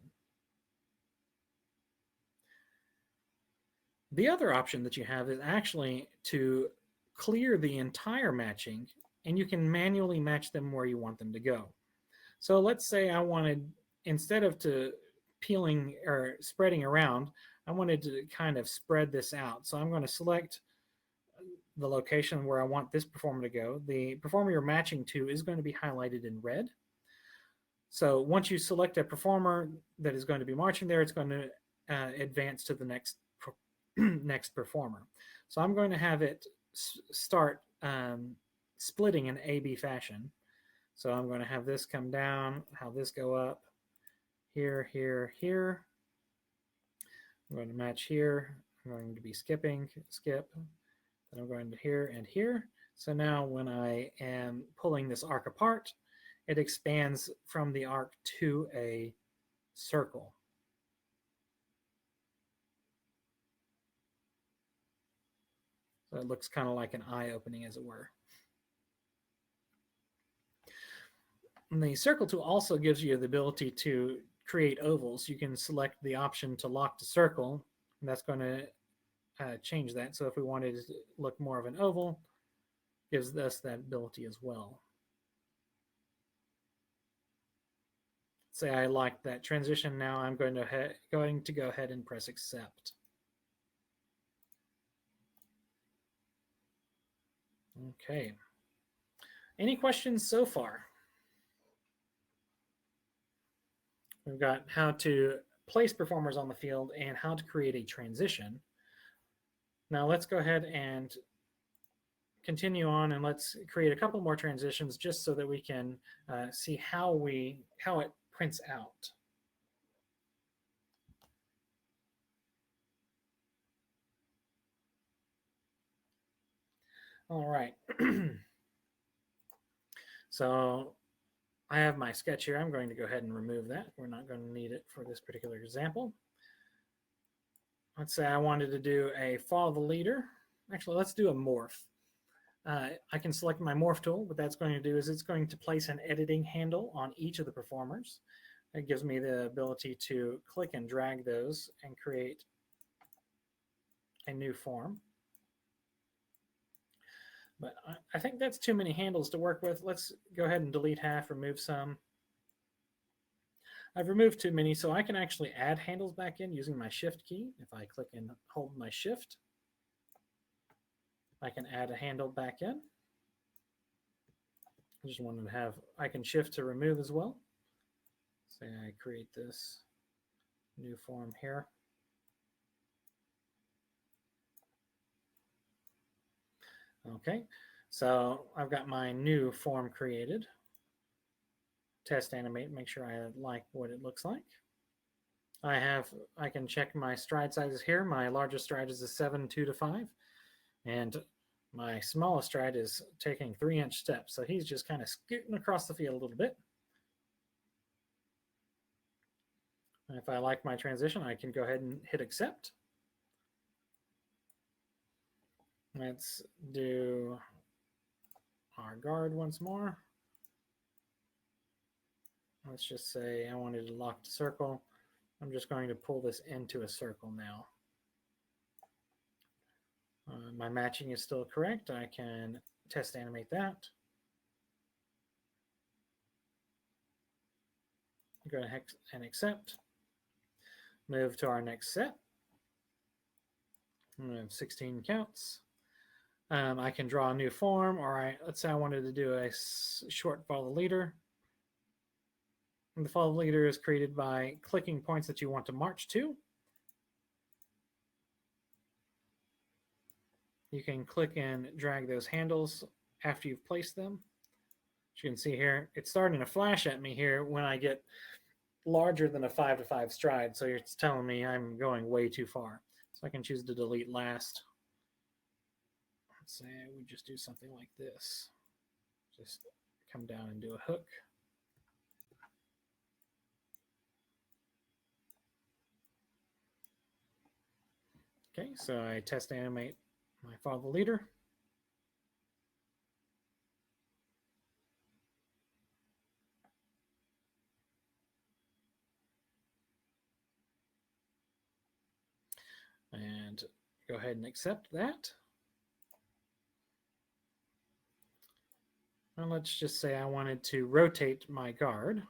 The other option that you have is actually to clear the entire matching, and you can manually match them where you want them to go. So let's say I wanted, instead of peeling or spreading around, I wanted to kind of spread this out. So I'm going to select the location where I want this performer to go. The performer you're matching to is going to be highlighted in red. So once you select a performer that is going to be marching there, it's going to advance to the next performer. So I'm going to have it start splitting in A-B fashion. So I'm going to have this come down, have this go up, here, here, here. I'm going to match here. I'm going to be skipping, skip. Then I'm going to here and here. So now when I am pulling this arc apart, it expands from the arc to a circle. So it looks kind of like an eye opening, as it were. And the circle tool also gives you the ability to create ovals. You can select the option to lock to circle, and that's going to change that. So if we wanted to look more of an oval, gives us that ability as well. Say I like that transition now, I'm going to go ahead and press accept. Okay. Any questions so far? We've got how to place performers on the field and how to create a transition. Now let's go ahead and continue on, and let's create a couple more transitions just so that we can see how it prints out. All right. So I have my sketch here. I'm going to go ahead and remove that. We're not going to need it for this particular example. Let's say I wanted to do a follow the leader. Actually, let's do a morph. I can select my morph tool. What that's going to do is it's going to place an editing handle on each of the performers. It gives me the ability to click and drag those and create a new form. But I think that's too many handles to work with. Let's go ahead and delete half, remove some. I've removed too many, so I can actually add handles back in using my shift key. If I click and hold my shift, I can add a handle back in. I just wanted to have, I can shift to remove as well. Say I create this new form here. Okay, so I've got my new form created. Test animate, make sure I like what it looks like. I can check my stride sizes here. My largest stride is a 7, 2 to 5. And my smallest stride is taking 3-inch steps. So he's just kind of scooting across the field a little bit. And if I like my transition, I can go ahead and hit accept. Let's do our guard once more. Let's just say I wanted to lock to circle. I'm just going to pull this into a circle now. My matching is still correct. I can test animate that. Go ahead and accept. Move to our next set. We have 16 counts. I can draw a new form, or let's say I wanted to do a short follow leader. And the follow leader is created by clicking points that you want to march to. You can click and drag those handles after you've placed them. As you can see here, it's starting to flash at me here when I get larger than a 5 to 5 stride. So it's telling me I'm going way too far. So I can choose to delete last. Let's say we just do something like this. Just come down and do a hook. Okay, so I test animate my follow the leader. And go ahead and accept that. And let's just say I wanted to rotate my guard.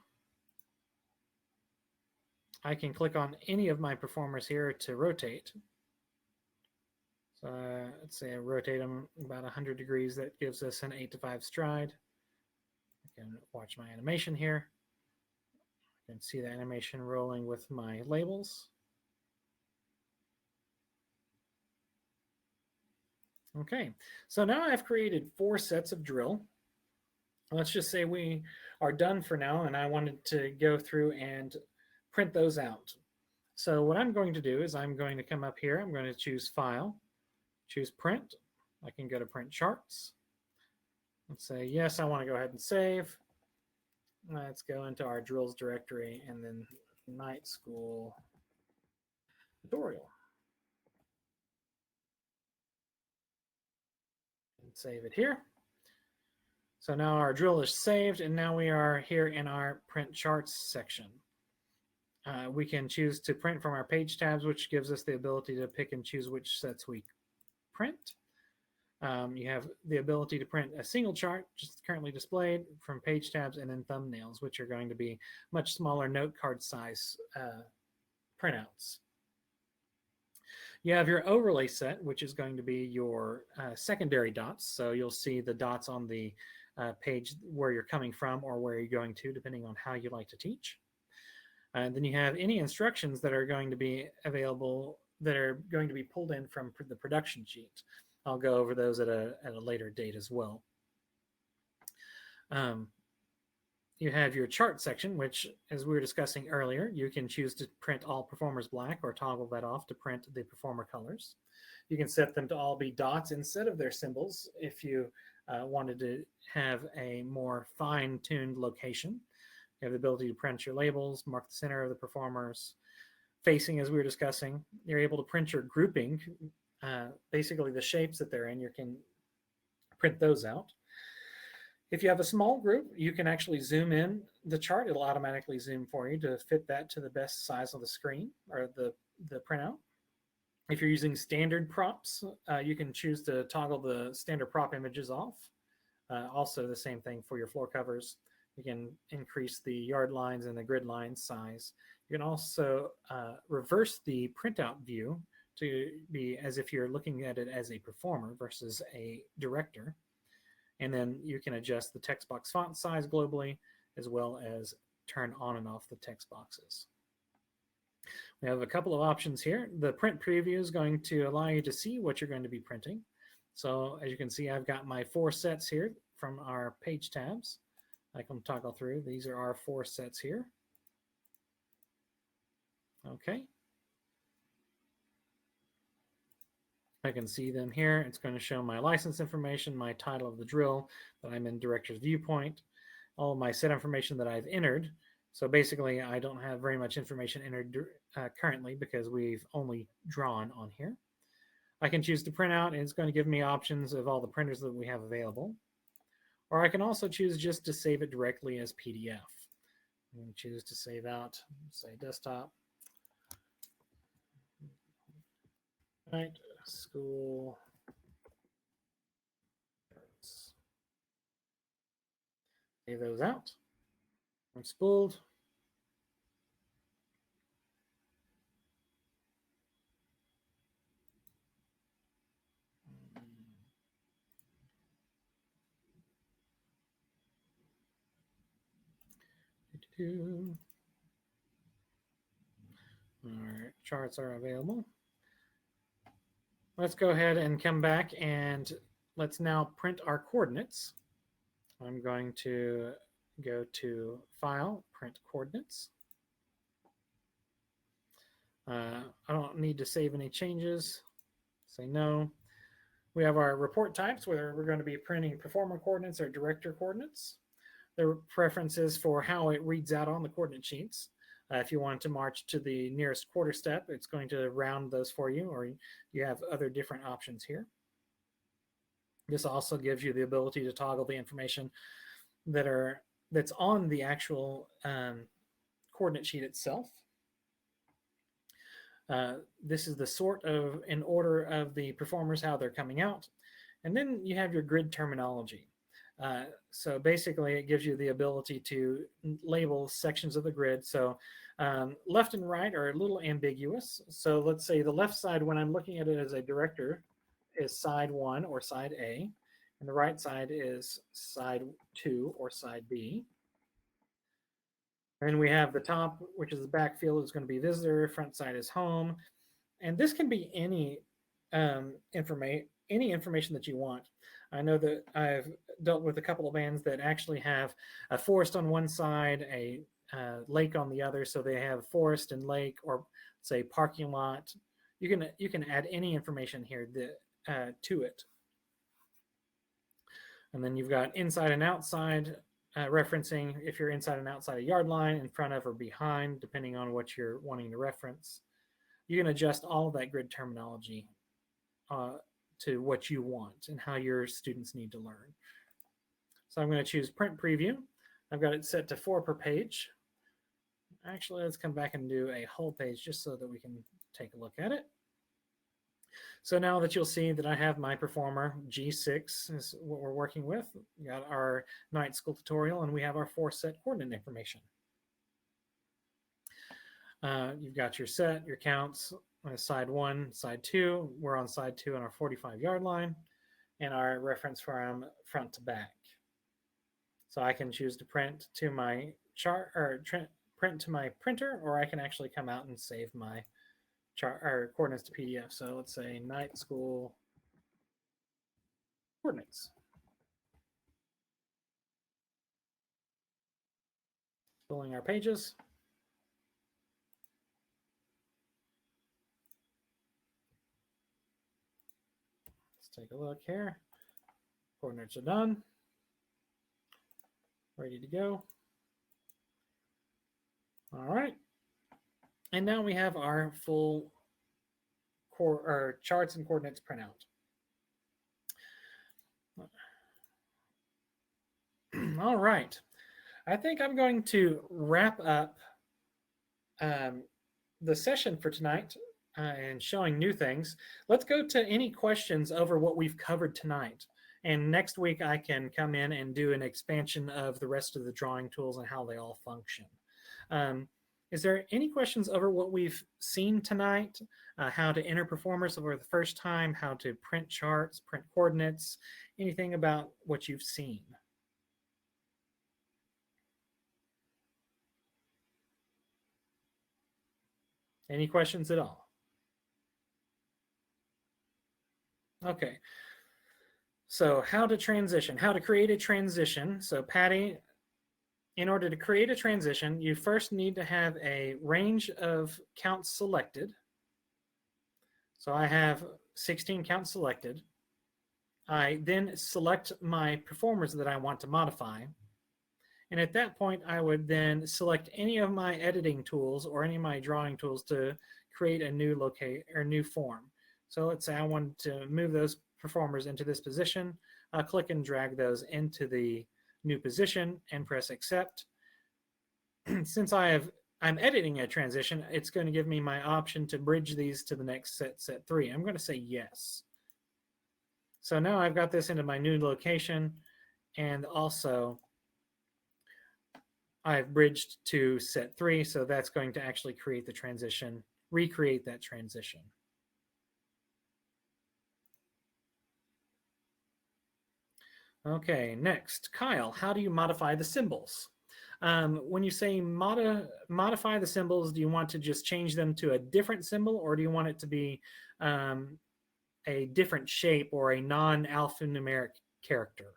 I can click on any of my performers here to rotate. So let's say I rotate them about 100 degrees. That gives us an 8 to 5 stride. I can watch my animation here. I can see the animation rolling with my labels. Okay, so now I've created 4 sets of drill. Let's just say we are done for now, and I wanted to go through and print those out. So what I'm going to do is I'm going to come up here. I'm going to choose File, choose Print. I can go to Print Charts. Let's say, yes, I want to go ahead and save. Let's go into our drills directory and then night school tutorial. Save it here. So now our drill is saved, and now we are here in our print charts section. We can choose to print from our page tabs, which gives us the ability to pick and choose which sets we print. You have the ability to print a single chart, just currently displayed, from page tabs, and then thumbnails, which are going to be much smaller note card size printouts. You have your overlay set, which is going to be your secondary dots. So you'll see the dots on the page where you're coming from or where you're going to, depending on how you like to teach. And then you have any instructions that are going to be available that are going to be pulled in from the production sheet. I'll go over those at a later date as well. You have your chart section, which, as we were discussing earlier, you can choose to print all performers black or toggle that off to print the performer colors. You can set them to all be dots instead of their symbols if you wanted to have a more fine-tuned location. You have the ability to print your labels, mark the center of the performers, facing, as we were discussing. You're able to print your grouping, basically the shapes that they're in. You can print those out. If you have a small group, you can actually zoom in the chart. It'll automatically zoom for you to fit that to the best size of the screen or the printout. If you're using standard props, you can choose to toggle the standard prop images off. Also the same thing for your floor covers. You can increase the yard lines and the grid line size. You can also reverse the printout view to be as if you're looking at it as a performer versus a director. And then you can adjust the text box font size globally, as well as turn on and off the text boxes. We have a couple of options here. The print preview is going to allow you to see what you're going to be printing. So as you can see, I've got my 4 sets here from our page tabs. I can toggle through. These are our 4 sets here. Okay. I can see them here. It's going to show my license information, my title of the drill that I'm in director's viewpoint, all of my set information that I've entered. So basically, I don't have very much information entered currently because we've only drawn on here. I can choose to print out, and it's going to give me options of all the printers that we have available. Or I can also choose just to save it directly as PDF. I'm going to choose to save out, say desktop. Right, school. Save those out. I'm spooled. Our charts are available. Let's go ahead and come back and let's now print our coordinates. I'm going to go to File, Print Coordinates. I don't need to save any changes. Say no. We have our report types where we're going to be printing performer coordinates or director coordinates. There are preferences for how it reads out on the coordinate sheets. If you want to march to the nearest quarter step, it's going to round those for you, or you have other different options here. This also gives you the ability to toggle the information that's on the actual coordinate sheet itself. This is the sort of in order of the performers, how they're coming out. And then you have your grid terminology. So basically it gives you the ability to label sections of the grid. So left and right are a little ambiguous. So let's say the left side, when I'm looking at it as a director, is side 1 or side A, and the right side is side 2 or side B. And we have the top, which is the backfield, is going to be visitor, front side is home. And this can be any information that you want. I know that I've dealt with a couple of bands that actually have a forest on one side, a lake on the other, so they have forest and lake, or say parking lot. You can add any information here to it. And then you've got inside and outside referencing if you're inside and outside a yard line, in front of or behind, depending on what you're wanting to reference. You can adjust all of that grid terminology to what you want and how your students need to learn. So I'm going to choose print preview. I've got it set to 4 per page. Actually, let's come back and do a whole page just so that we can take a look at it. So now that you'll see that I have my performer, G6 is what we're working with. We got our night school tutorial, and we have our 4 set coordinate information. You've got your set, your counts, side 1, side 2. We're on side 2 on our 45-yard line, and our reference from front to back. So I can choose to print to my chart or print to my printer, or I can actually come out and save my chart or coordinates to PDF. So let's say night school coordinates. Filling our pages. Let's take a look here. Coordinates are done. Ready to go. All right. And now we have our full charts and coordinates printout. All right. I think I'm going to wrap up the session for tonight and showing new things. Let's go to any questions over what we've covered tonight. And next week I can come in and do an expansion of the rest of the drawing tools and how they all function. Is there any questions over what we've seen tonight? How to enter performers for the first time, how to print charts, print coordinates, anything about what you've seen? Any questions at all? Okay. So how to transition, how to create a transition. So Patti, in order to create a transition, you first need to have a range of counts selected. So I have 16 counts selected. I then select my performers that I want to modify. And at that point, I would then select any of my editing tools or any of my drawing tools to create a new new form. So let's say I want to move those performers into this position. I'll click and drag those into the new position and press accept. Since I'm editing a transition, it's going to give me my option to bridge these to the next set 3. I'm going to say yes. So now I've got this into my new location, and also I've bridged to set 3, so that's going to actually create the transition, recreate that transition. Okay, next, Kyle, how do you modify the symbols? When you say modify the symbols, do you want to just change them to a different symbol, or do you want it to be a different shape or a non-alphanumeric character?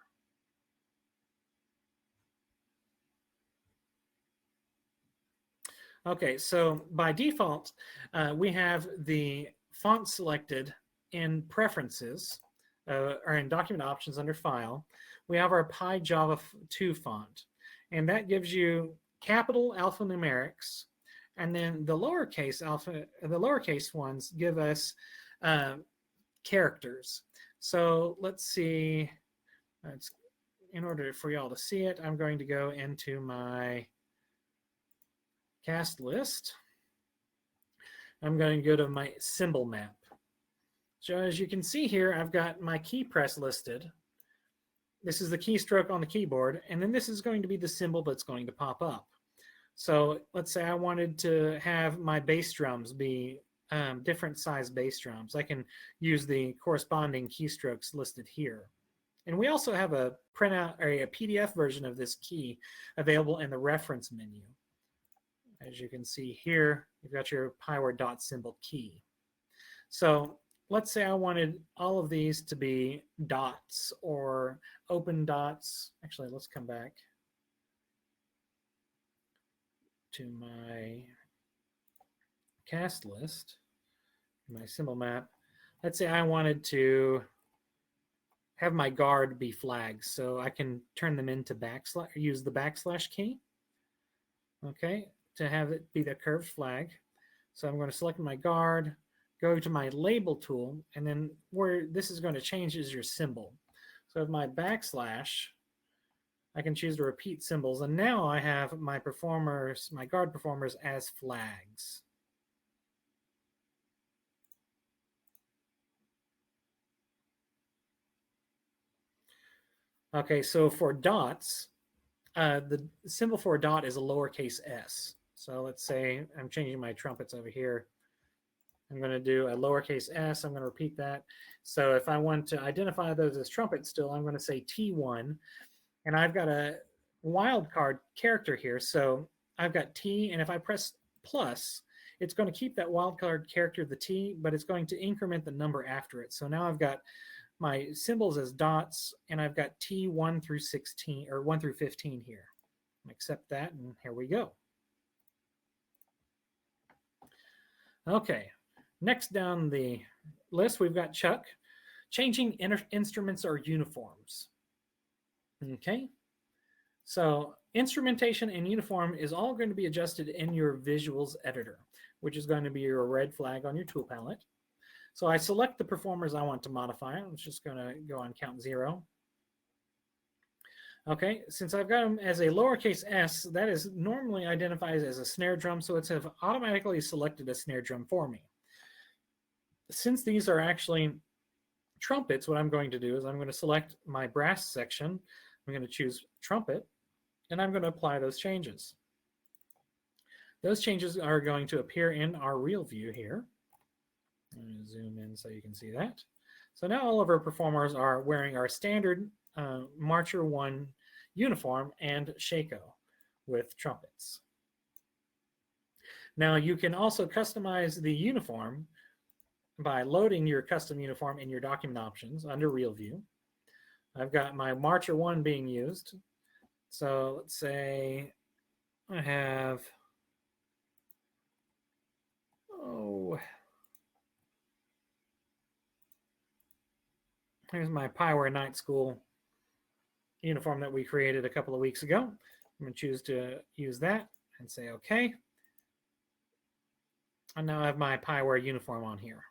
Okay, so by default, we have the font selected in preferences or in document options under file. We have our Pi Java 2 font, and that gives you capital alphanumerics, and then the lowercase ones give us characters. So let's see. In order for y'all to see it, I'm going to go into my cast list. I'm going to go to my symbol map. So as you can see here, I've got my key press listed. This is the keystroke on the keyboard, and then this is going to be the symbol that's going to pop up. So let's say I wanted to have my bass drums be different size bass drums. I can use the corresponding keystrokes listed here. And we also have a printout or a PDF version of this key available in the reference menu. As you can see here, you've got your Pyware dot symbol key. So let's say I wanted all of these to be dots or open dots. Actually, let's come back to my cast list, my symbol map. Let's say I wanted to have my guard be flags, so I can turn them into use the backslash key, okay, to have it be the curved flag. So I'm going to select my guard, go to my label tool, and then where this is going to change is your symbol. So with my backslash, I can choose to repeat symbols, and now I have my performers, my guard performers as flags. Okay, so for dots, the symbol for a dot is a lowercase s. So let's say I'm changing my trumpets over here. I'm going to do a lowercase s. I'm going to repeat that. So if I want to identify those as trumpets still, I'm going to say T1. And I've got a wildcard character here. So I've got T, and if I press plus, it's going to keep that wildcard character, the T, but it's going to increment the number after it. So now I've got my symbols as dots, and I've got T1 through 16, or 1 through 15 here. Accept that, and here we go. Okay, next down the list, we've got Chuck. Changing instruments or uniforms. Okay, so instrumentation and uniform is all going to be adjusted in your visuals editor, which is going to be your red flag on your tool palette. So I select the performers I want to modify. I'm just going to go on count 0. Okay, since I've got them as a lowercase s, that is normally identified as a snare drum, so it's automatically selected a snare drum for me. Since these are actually trumpets, what I'm going to do is I'm going to select my brass section. I'm going to choose trumpet, and I'm going to apply those changes. Those changes are going to appear in our real view here. I'm going to zoom in so you can see that. So now all of our performers are wearing our standard Marcher 1 uniform and Shako with trumpets. Now you can also customize the uniform by loading your custom uniform in your document options under Real View. I've got my Marcher 1 being used. So let's say I have, here's my Pyware Night School uniform that we created a couple of weeks ago. I'm going to choose to use that and say OK. And now I have my Pyware uniform on here.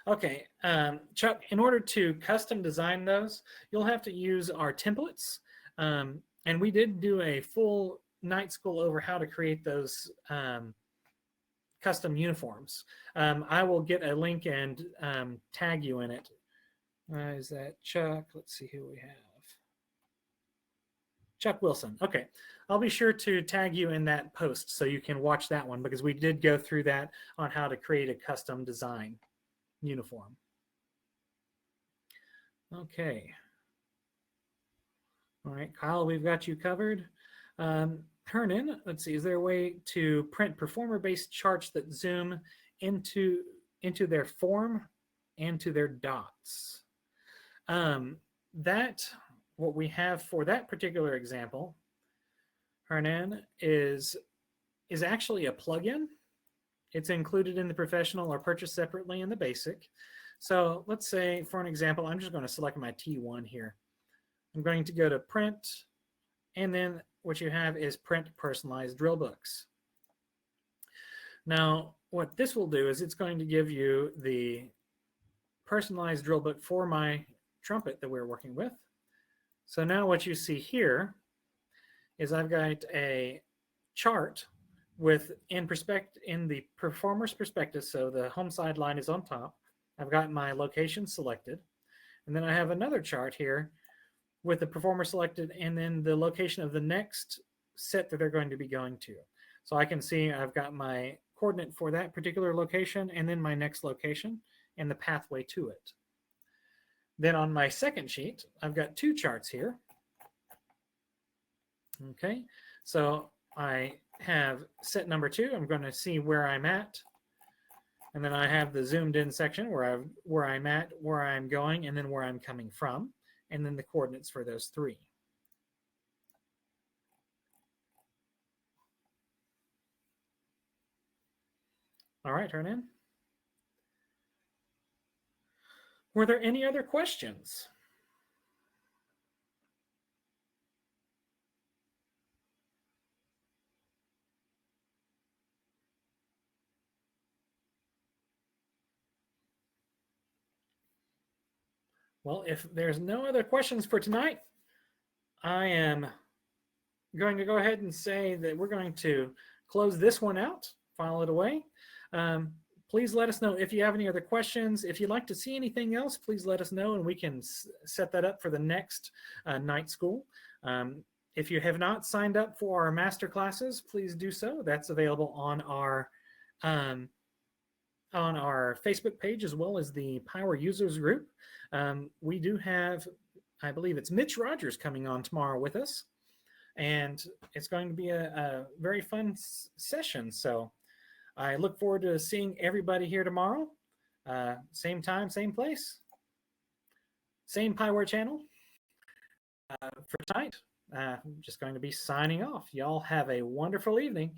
Okay, Chuck, in order to custom design those, you'll have to use our templates. And we did do a full night school over how to create those custom uniforms. I will get a link and tag you in it. Is that Chuck? Let's see who we have. Chuck Wilson. Okay, I'll be sure to tag you in that post so you can watch that one, because we did go through that on how to create a custom design uniform. Okay. All right, Kyle, we've got you covered. Hernan, let's see, is there a way to print performer-based charts that zoom into their form and to their dots? What we have for that particular example, Hernan, is actually a plugin. It's included in the professional or purchased separately in the basic. So let's say, for an example, I'm just going to select my T1 here. I'm going to go to print, and then what you have is print personalized drill books. Now, what this will do is it's going to give you the personalized drill book for my trumpet that we're working with. So now what you see here is I've got a chart with in the performer's perspective. So the home side line is on top. I've got my location selected. And then I have another chart here with the performer selected and then the location of the next set that they're going to be going to. So I can see I've got my coordinate for that particular location and then my next location and the pathway to it. Then on my second sheet, I've got two charts here. Okay, so I have set number 2. I'm going to see where I'm at. And then I have the zoomed in section where I'm at, where I'm going, and then where I'm coming from, and then the coordinates for those 3. All right, Hernan. Were there any other questions? Well, if there's no other questions for tonight, I am going to go ahead and say that we're going to close this one out, file it away. Please let us know if you have any other questions. If you'd like to see anything else, please let us know and we can set that up for the next night school. If you have not signed up for our master classes, please do so. That's available on our Facebook page as well as the Pyware users group. We do have, I believe it's Mitch Rogers coming on tomorrow with us, and it's going to be a very fun session. So I look forward to seeing everybody here tomorrow. Same time, same place, same Pyware channel. For tonight, I'm just going to be signing off. Y'all have a wonderful evening.